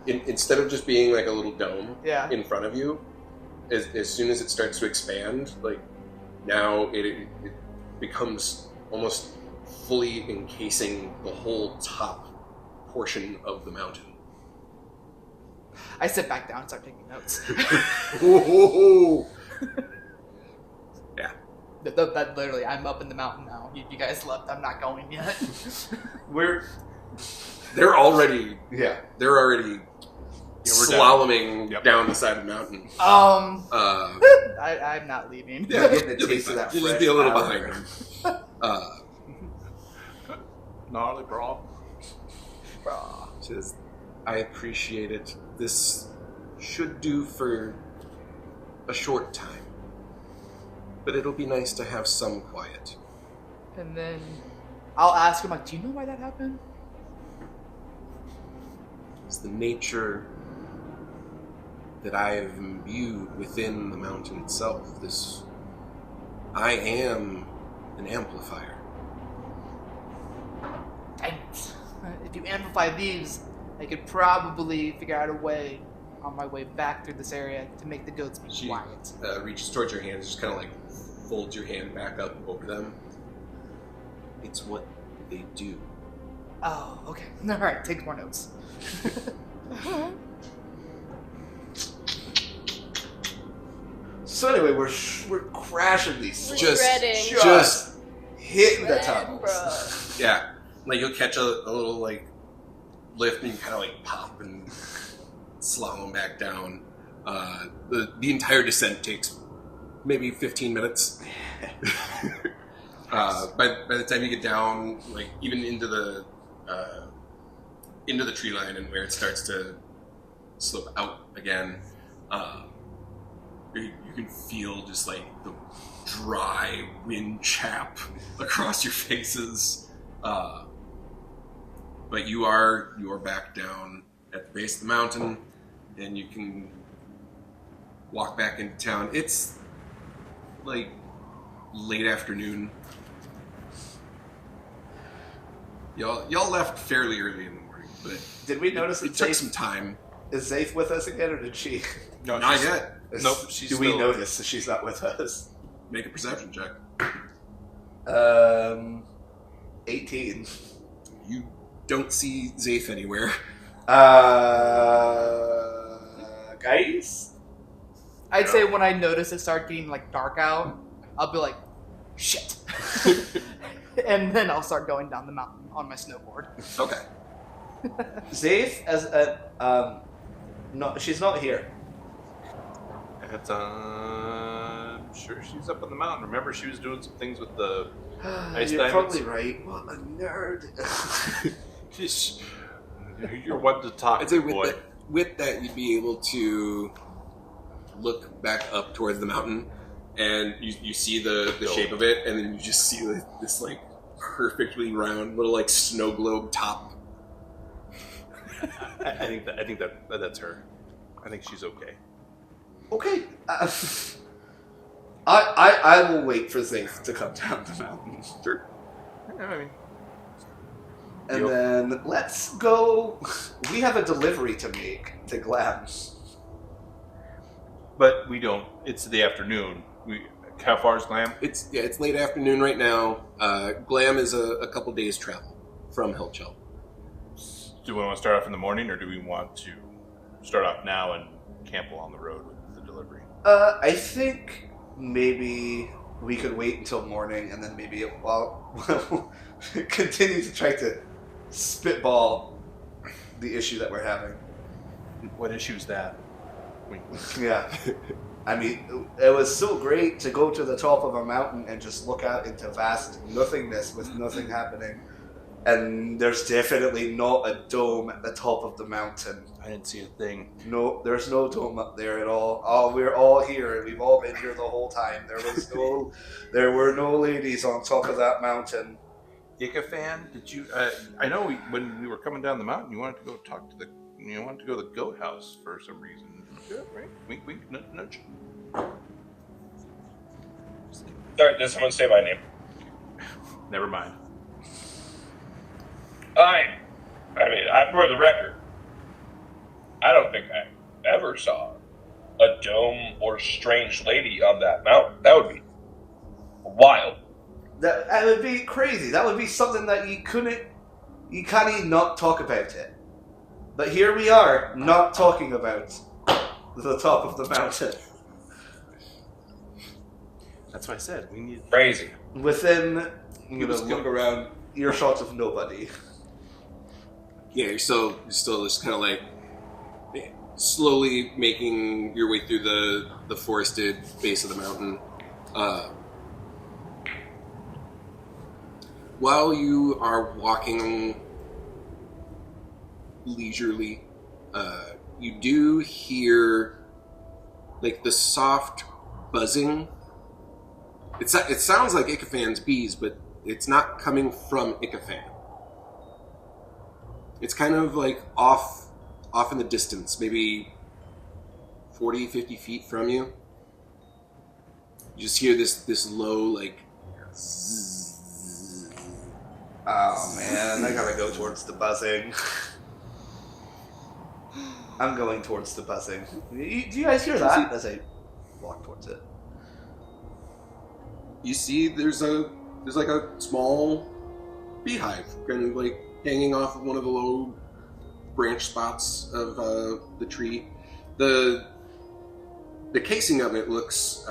instead of just being like a little dome Yeah. in front of you, as soon as it starts to expand, like now it becomes almost fully encasing the whole top portion of the mountain. I sit back down and start taking notes. Whoa. Yeah. That literally, I'm up in the mountain now. You guys left, I'm not going yet. They're already Yeah. slaloming Yep. down the side of the mountain. I'm not leaving. Yeah, getting a You'll be taste of fine. that You'll fresh just be a little powder. behind them. Gnarly, bro. Says, I appreciate it. This should do for a short time. But it'll be nice to have some quiet. And then I'll ask him, like, do you know why that happened? It's the nature that I have imbued within the mountain itself. I am an amplifier. Dang it. If you amplify these, I could probably figure out a way on my way back through this area to make the goats be She quiet. reaches towards your hand, just kind of like folds your hand back up over them. It's what they do. Oh, okay. Alright, take more notes. So anyway, we're crashing these. We're Just- shredding. Just hitting the Shredding, tunnels. bro. yeah, like you'll catch a little like lift and you kind of like pop and slalom back down. The entire descent takes maybe 15 minutes. By the time you get down, like even into the tree line and where it starts to slope out again, you can feel just like the dry wind chap across your faces. But you are back down at the base of the mountain, and you can walk back into town. It's like late afternoon. Y'all left fairly early in the morning, but Did we notice it that took Zaith, some time. is Zaith with us again, or did she? No, Not she's- yet. Nope, she's Do we still- notice that she's not with us? Make a perception check. 18. You don't see Zafe anywhere. Guys? I'd say when I notice it start getting like dark out, I'll be like, shit. And then I'll start going down the mountain on my snowboard. Okay. Zafe, no, she's not here. It's, I'm sure she's up on the mountain. Remember, she was doing some things with the ice You're diamonds? probably right. What a nerd. You're one to talk, I'd say boy. with that, you'd be able to look back up towards the mountain, and you see the shape of it, and then you just see this like perfectly round little like snow globe top. I think that's her. I think she's okay. Okay. I will wait for Zafe to come down the mountain. Sure. I mean, And then let's go. We have a delivery to make to Glam. but we don't. It's the afternoon. How far is Glam? It's late afternoon right now. Glam is a couple days travel from Helchel. Do we want to start off in the morning, or do we want to start off now and camp along the road with the delivery? I think maybe we could wait until morning, and then maybe we'll continue to try to spitball the issue that we're having. What issue is that? Yeah. I mean, it was so great to go to the top of a mountain and just look out into vast nothingness with nothing happening. And there's definitely not a dome at the top of the mountain. I didn't see a thing. No, there's no dome up there at all. Oh, we're all here. We've all been here the whole time. There were no ladies on top of that mountain. Ickafan, did you? I know when we were coming down the mountain, you wanted to go talk to you wanted to go to the goat house for some reason. Yeah, right? Wink, wink, nudge, nudge. Sorry, did someone say my name? Never mind. I mean, for the record, I don't think I ever saw a dome or strange lady on that mountain. That would be wild. That would be crazy. That would be something that you can't not talk about it. But here we are, not talking about the top of the mountain. That's what I said. We need Crazy. Within, I'm Give us gonna look around earshot of nobody. Yeah, you're still just kind of like slowly making your way through the forested base of the mountain. While you are walking leisurely, you do hear like the soft buzzing. It sounds like Ickafan's bees, but it's not coming from Ickafan. It's kind of like off in the distance, maybe 40, 50 feet from you. You just hear this low, like, zzz. Oh man, I gotta go towards the buzzing. I'm going towards the buzzing. Do you guys hear that as I walk towards it? You see there's like a small beehive kind of like hanging off of one of the low branch spots of the tree. The casing of it looks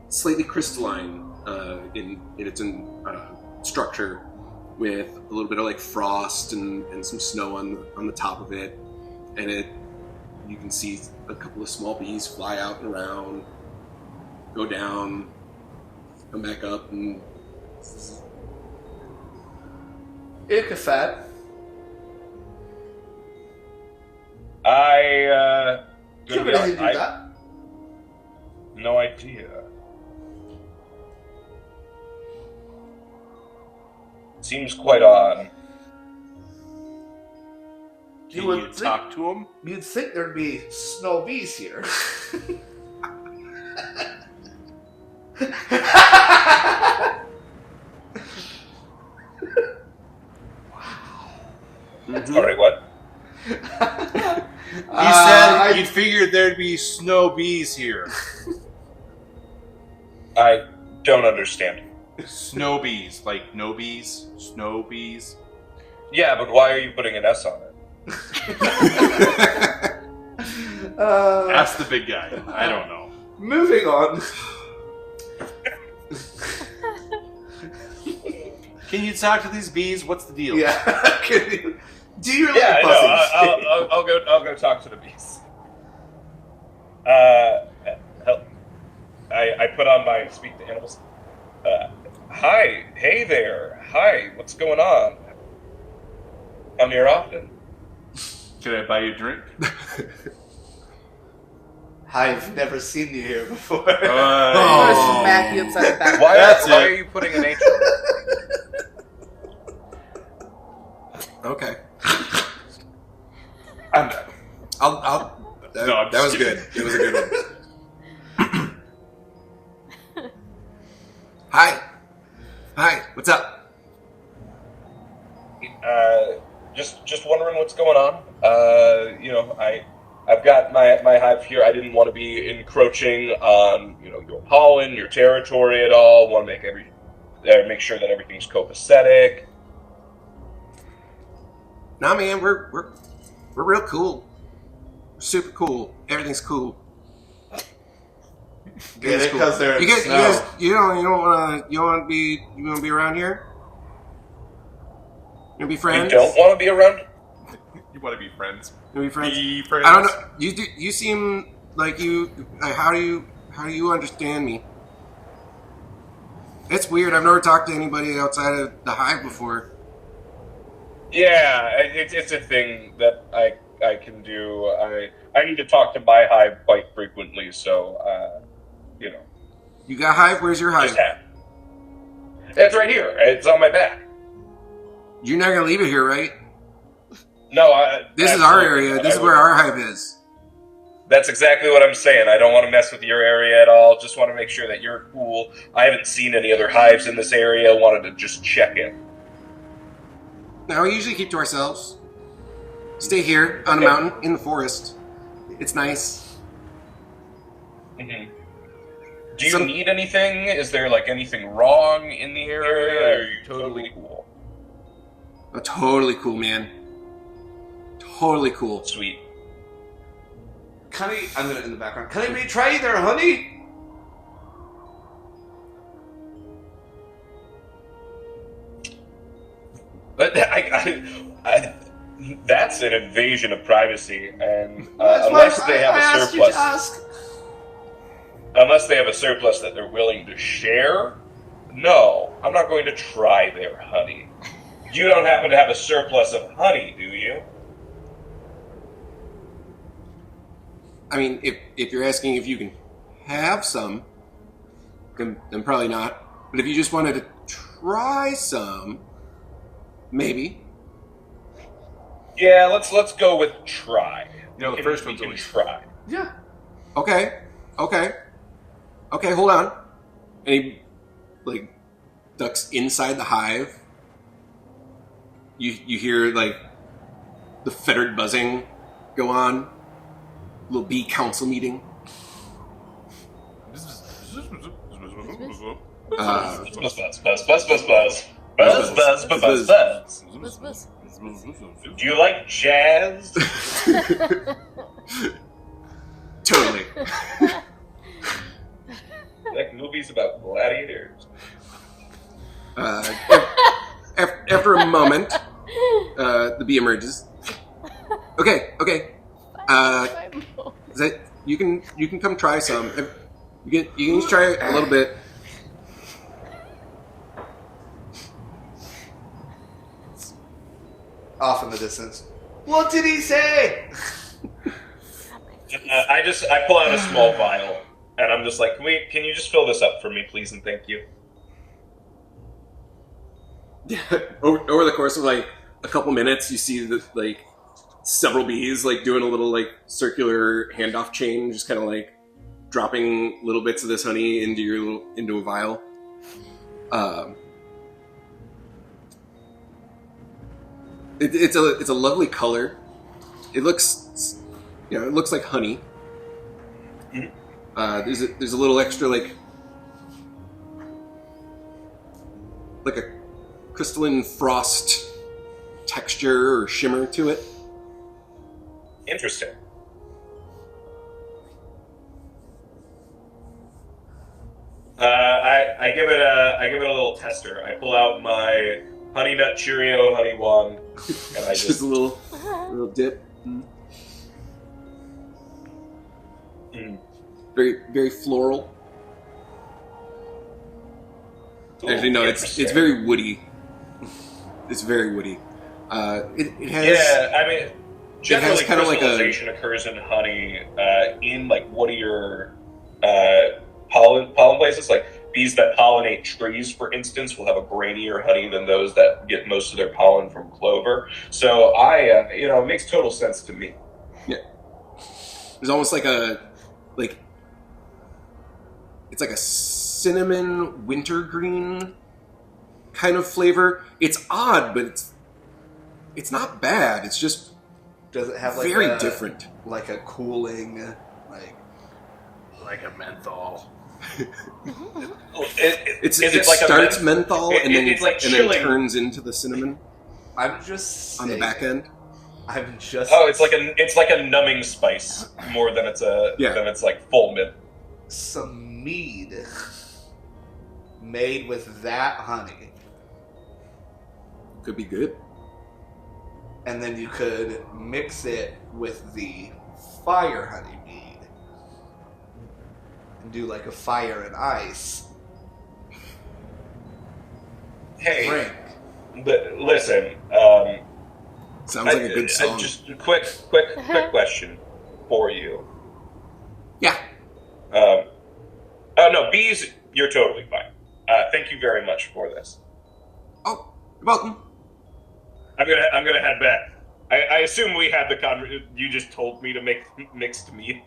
slightly crystalline in its structure, with a little bit of like frost and some snow on the top of it, and you can see a couple of small bees fly out and around, go down, come back up, and Ickafat. Do you have anything to do that? No idea. Seems quite odd. Can would you think- talk to him? You'd think there'd be snow bees here. Sorry, what? He said you'd figured there'd be snow bees here. I don't understand. Snow bees, like no bees, snow bees. Yeah, but why are you putting an S on it? Ask the big guy. I don't know. Moving on. Can you talk to these bees? What's the deal? Yeah. Do you really Yeah, buzzing? no, I'll go talk to the bees. I put on my speak to animals. Hi, hey there. Hi, what's going on? Come here often. Can I buy you a drink? I've never seen you here before. I'm gonna smack you upside the back. Why That's are it. you putting an H? Okay. I'm done. I'll that, No, I'm that was just good. kidding. It was a good one. Hi, what's up? Just wondering what's going on. I've got my hive here. I didn't want to be encroaching on your pollen, your territory at all. Want to make sure that everything's copacetic. Nah, man, we're real cool. We're super cool. Everything's cool. Get it? Because they're in snow. You don't want to be around here. You want to be You friends? don't want to be around. You want to be friends? You want to be friends? Be friends. I don't know. You seem like you. How do you understand me? It's weird. I've never talked to anybody outside of the hive before. Yeah, it's a thing that I can do. I need to talk to my hive quite frequently, so You got hive? Where's your hive? just have. It's right here. It's on my back. You're not gonna leave it here, right? No, This is our absolutely area. not. This is where our hive is. That's exactly what I'm saying. I don't want to mess with your area at all. Just want to make sure that you're cool. I haven't seen any other hives in this area. Wanted to just check in. Now we usually keep to ourselves. Stay here on a mountain in the forest. It's nice. Mm-hmm. Do you need anything? Is there anything wrong in the area? Or are you totally cool? Oh, totally cool, man. Totally cool. Sweet. I'm gonna in the background. Can I try their honey? But that's an invasion of privacy, and unless they have a surplus, unless they have a surplus that they're willing to share, no, I'm not going to try their honey. You don't happen to have a surplus of honey, do you? I mean, if you're asking if you can have some, then probably not. But if you just wanted to try some, maybe. Yeah, let's go with try. The first one's we can always try. Yeah. Okay, hold on. And he ducks inside the hive. You hear the fettered buzzing go on. Little bee council meeting. Buzz, buzz, buzz, buzz, buzz, buzz, buzz. Buzz, buzz, buzz, buzz. Buzz. Do you like jazz? Totally. Like movies about gladiators? After a moment, the bee emerges. Okay. Is that you can come try some. You can just try a little bit. Off in the distance. What did he say? I pull out a small vial, and I'm just like, can you just fill this up for me, please, and thank you? Over the course of a couple minutes, you see that several bees doing a little circular handoff chain, just kind of dropping little bits of this honey into a vial. It's a lovely color. It looks like honey. Mm-hmm. There's a little extra crystalline frost texture or shimmer to it. Interesting. I give it a little tester. I pull out my Honey Nut Cheerio Honey Wand, and I Just a little dip. Very, very floral. Actually, no, it's very woody. It's very woody. It has. Yeah, I mean, generally kind of like crystallization occurs in honey in like woodier pollen places. Like bees that pollinate trees, for instance, will have a grainier honey than those that get most of their pollen from clover. So it makes total sense to me. Yeah, there's almost like it's like a cinnamon wintergreen kind of flavor. It's odd, but it's not bad. It's just Does it have like very different, like a cooling, Like a menthol. it like starts menthol and then it's like and then chilling. turns into the cinnamon I'm just on the back end. I'm just. Oh, it's like a numbing spice more than it's like full mint. Some mead made with that honey, Could be good. and then you could mix it with the fire honey mead and do like a fire and ice Hey, drink. but listen. Sounds like a good song. Just a quick question for you. Yeah. Oh no, bees, you're totally fine. Thank you very much for this. Oh, you're welcome. I'm gonna head back. I assume we had the you just told me to make mixed meat.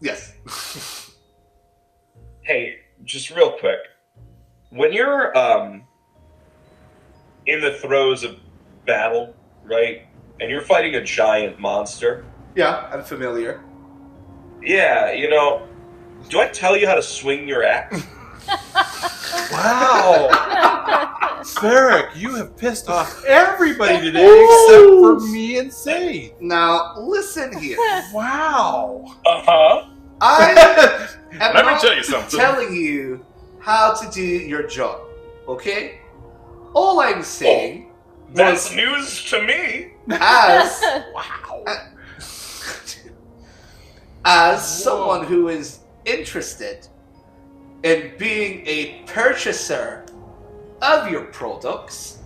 Yes. Hey, just real quick. When you're in the throes of battle, right? And you're fighting a giant monster. Yeah, I'm familiar. Yeah, do I tell you how to swing your axe? Wow! Ferric, you have pissed off everybody today except for me and Sage. Now listen here. Wow! Uh-huh. I am Let me not tell you something. telling you how to do your job, okay? All I'm saying That's was news to me. as Wow! as someone who is interested in being a purchaser of your products,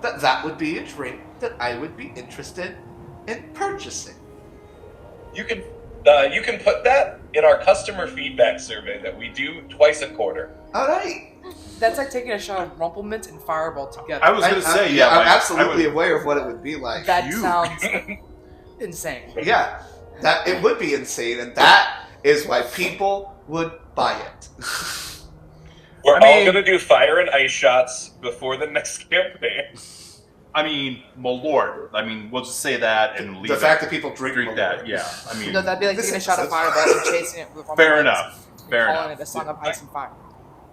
that would be a drink that I would be interested in purchasing. You can put that in our customer feedback survey that we do twice a quarter. All right. That's like taking a shot of Rumplemint and Fireball together. I was going to say, yeah. I'm like, absolutely I would- aware of what it would be like. That huge. sounds insane. Yeah, that it would be insane, and that is why people would buy it. We're I mean- all gonna do fire and ice shots before the next campaign. I mean, my lord. I mean, we'll just say that and leave The it. fact that people drink Drink that, Malort. yeah. I mean, No, that'd be like This taking a is- shot of Fireball and chasing it with Rumplemint. fair enough. Fair Calling enough. it a song of ice and fire.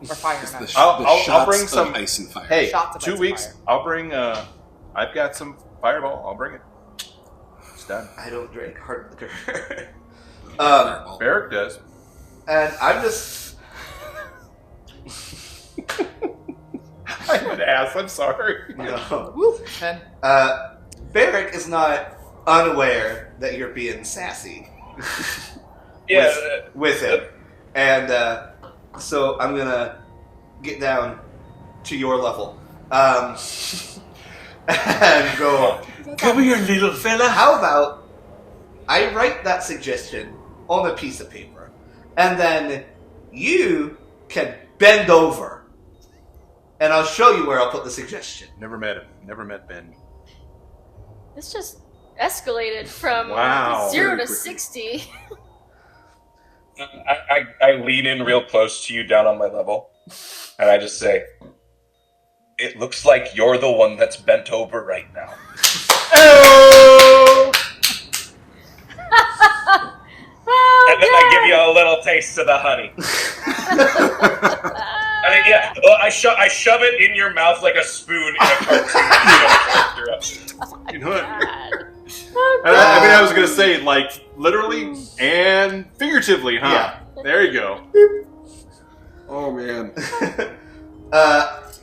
Or fire It's and the, ice. sh- I'll- the I'll shots bring of some- ice and fire. Hey, Shots of 2 ice weeks. fire. I'll bring. I've got some Fireball. I'll bring it. It's done. I don't drink hard liquor. Fireball. Ferric does. And I'm just. I'm an ass. I'm sorry. No. Woo! And Barrick is not unaware that you're being sassy Yeah, with him. And so I'm gonna get down to your level. And go, Come here, little fella. how about I write that suggestion on a piece of paper, and then you can bend over, and I'll show you where I'll put the suggestion. Never met him. Never met Ben. This just escalated from Wow. 0 to Very quickly. 60. I lean in real close to you down on my level, and I just say, "It looks like you're the one that's bent over right now." Oh! Oh, And then I give you a little taste of the honey. Yeah. Well, I shove it in your mouth like a spoon in a cartoon. You know what? God. I was gonna say, like, literally and figuratively, huh? Yeah. There you go. Oh man.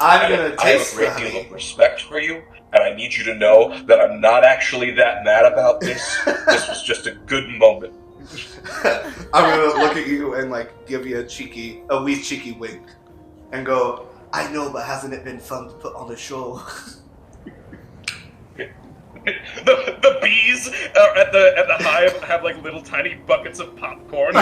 I'm gonna I have taste a great the deal honey. of respect for you, and I need you to know that I'm not actually that mad about this. This was just a good moment. I'm gonna look at you and like give you a wee cheeky wink, and go, I know, but hasn't it been fun to put on a show? The bees at the hive have like little tiny buckets of popcorn.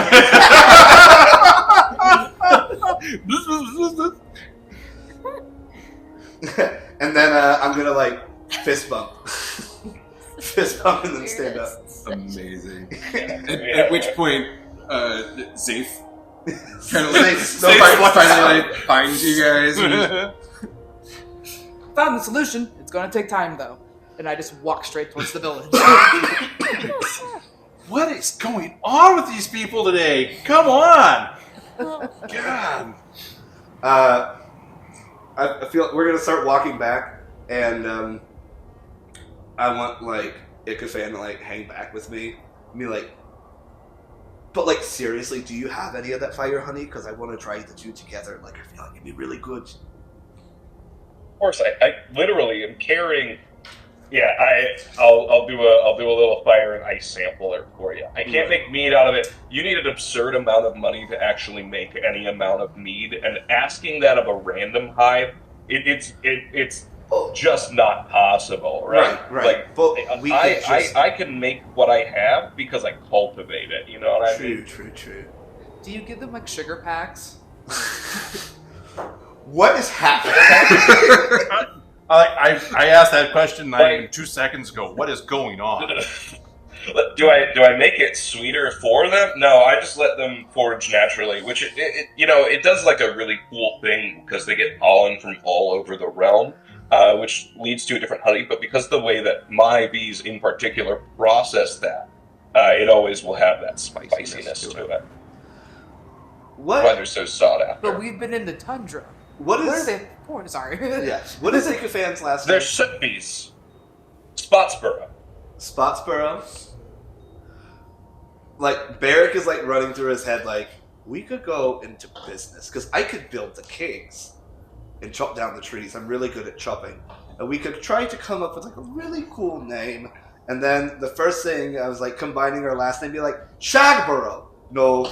And then I'm gonna like fist bump, and then stand up. Amazing. At which point, Zafe kind of Zafe finally finds you guys. And, Found the solution. It's gonna take time though. And I just walk straight towards the village. What is going on with these people today? Come on! God. I feel we're gonna start walking back, and I want like Ichafan to like hang back with me. And be like, but like seriously, do you have any of that fire honey? Because I want to try the two together. Like I feel like it'd be really good. Of course, I literally am carrying. Yeah, I'll do a little fire and ice sampler for you. I can't make mead out of it. You need an absurd amount of money to actually make any amount of mead, and asking that of a random hive, it's just not possible, right? Right. Like, But we could just... I can make what I have because I cultivate it. You know what I mean? True. Do you give them like sugar packs? What is happening? I asked that question 2 seconds ago. What is going on? Do I make it sweeter for them? No, I just let them forage naturally, which it does like a really cool thing because they get pollen from all over the realm, which leads to a different honey. But because the way that my bees in particular process that, it always will have that spiciness to it. What? Why they're so sought after. But we've been in the tundra. What What are is? they for? Sorry. Yeah. What is Ichafan's last They're name? soot bees. Spotsboro. Spotsboro. Like Barrick is like running through his head like, we could go into business because I could build the caves and chop down the trees. I'm really good at chopping, and we could try to come up with like a really cool name. And then the first thing I was like combining our last name, be like Shagborough. No,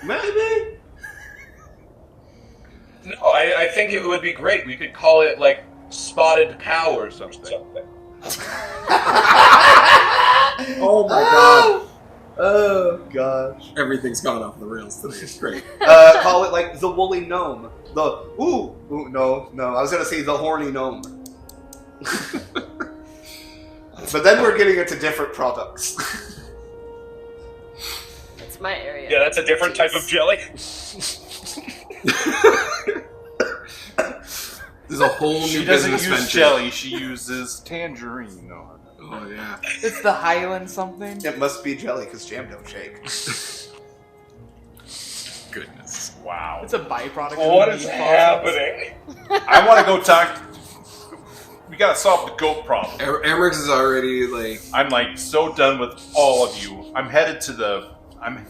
maybe. No, I think it would be great. We could call it like Spotted Cow or something. oh my god. Oh gosh. Everything's gone off the rails today. It's great. Call it like the woolly gnome. No. I was gonna say the horny gnome. But then we're getting into different products. That's my area. Yeah, that's a different type of jelly. There's a whole new She doesn't business use venture. jelly, she uses tangerine. No. Oh yeah. It's the Highland something. It must be jelly because jam don't shake. Goodness. Wow. It's a byproduct. What of is the meat happening? I want to go talk. We gotta solve the goat problem. Amrix is already like. I'm like so done with all of you. I'm headed to the.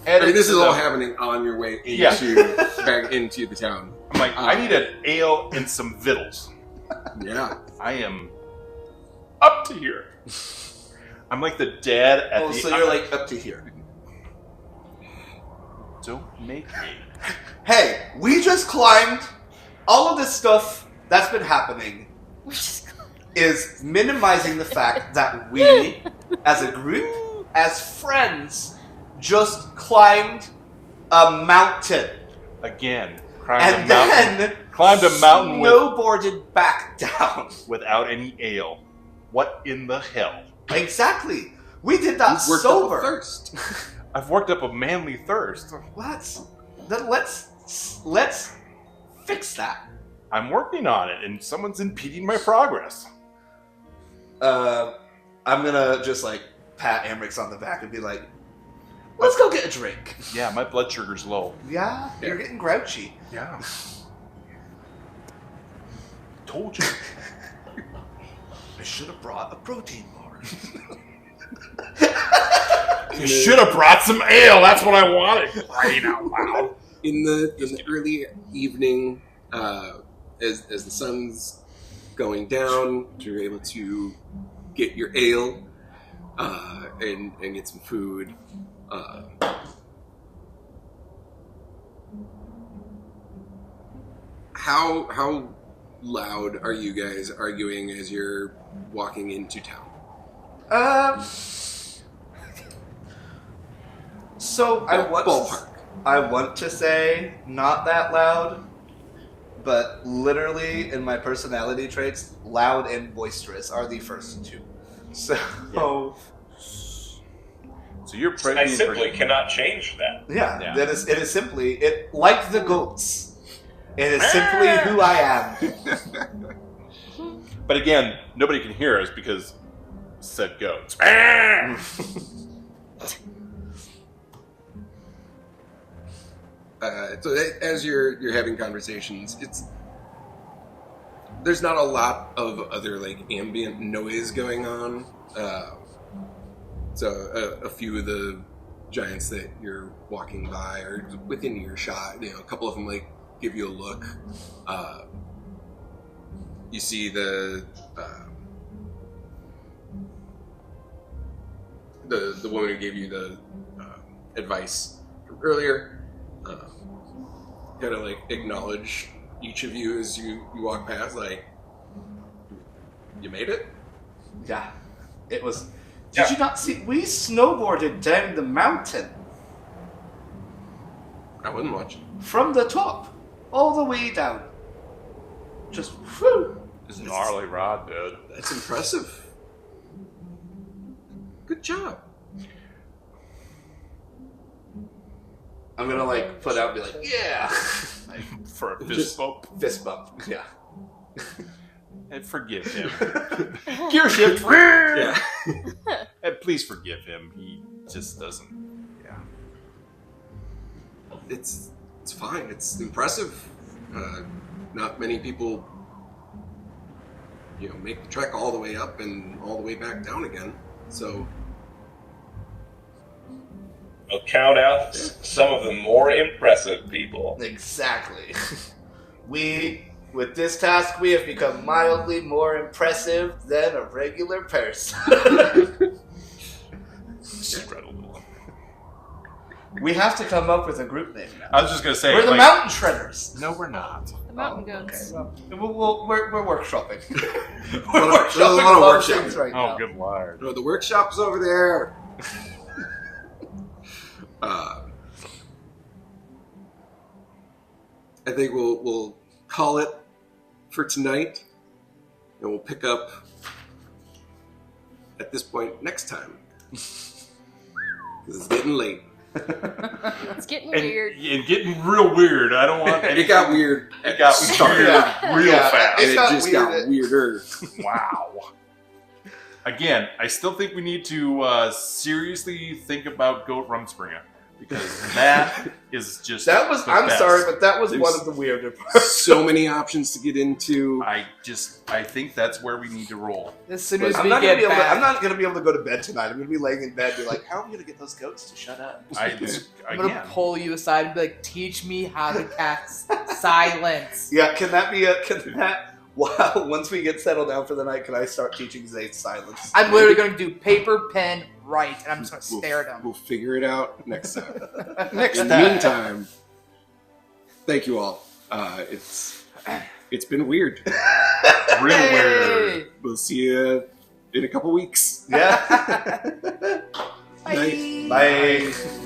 This is all happening on your way into back into the town. I'm like, I need an ale and some victuals. Yeah. I am up to here. I'm like the dad at the. So you're like up to here. Don't make me. Hey, we just climbed. All of this stuff that's been happening is minimizing the fact that we, as a group, as friends, just climbed a mountain. Again. And then climbed a mountain snowboarded back down. without any ale. What in the hell? Exactly. We did that You've worked sober. up a thirst. I've worked up a manly thirst. Let's fix that. I'm working on it, and someone's impeding my progress. I'm gonna just like pat Amrix on the back and be like, "Let's go get a drink." Yeah, my blood sugar's low. Yeah, you're getting grouchy. Yeah. told you. I should have brought a protein bar. You should have brought some ale. That's what I wanted. Right out loud. In the early evening, as the sun's going down, you're able to get your ale and get some food. How loud are you guys arguing as you're walking into town? So Ballpark. I want to say not that loud, but literally in my personality traits, loud and boisterous are the first two. So So you're I pretty. simply cannot change that. yeah. It is simply like the goats. It is simply who I am. But again, nobody can hear us because said goats. So as you're having conversations, there's not a lot of other like ambient noise going on. So a few of the giants that you're walking by are within earshot. You know, a couple of them like give you a look. You see the woman who gave you the advice from earlier. Kind of like acknowledge each of you as you walk past, like, you made it? Yeah. It was. Did you not see? We snowboarded down the mountain I wasn't watching. from the top all the way down. Just whew. This gnarly rod, dude. That's impressive. Good job. I'm gonna like put out and be like, yeah. For a fist Just- bump. Fist bump. Yeah. And forgive him. Gear shift. Yeah. And please forgive him. He just doesn't. Yeah. It's fine. It's impressive. Not many people, make the trek all the way up and all the way back down again. So I'll count out some of the more impressive people. Exactly. With this task, we have become mildly more impressive than a regular person. Incredible. We have to come up with a group name now. I was just gonna say. We're the Mountain Shredders. No, we're not. The mountain Oh, goats. Okay, well, we're workshopping. We're we're a workshopping lot of a lot of workshopping. things right Oh, now. good lord. the workshop's over there. I think we'll call it for tonight, and we'll pick up at this point next time. 'Cause it's getting late. It's getting And, weird. and getting real weird. I don't want. It got weird. It got Started. weird real Yeah. fast. And it got just got weird. weirder. Wow. Again, I still think we need to seriously think about Goat Rumspringa because that is just That was. the I'm best. sorry, but that was There's- one of the weirder parts. So many options to get into. I think that's where we need to roll. As soon as I'm we not, gonna get be able to, back, I'm not gonna be able to go to bed tonight. I'm gonna be laying in bed, and be like, "How am I gonna get those goats to shut up?" I'm gonna Again, pull you aside and be like, "Teach me how to cast silence." Yeah, can that? Wow, once we get settled down for the night, can I start teaching Zay silence? I'm literally going to do paper, pen, write, and I'm just going to stare at We'll him. figure it out next time. Next In the time. meantime, thank you all. It's been weird. real Hey! weird. We'll see you in a couple weeks. Yeah. Night. Bye.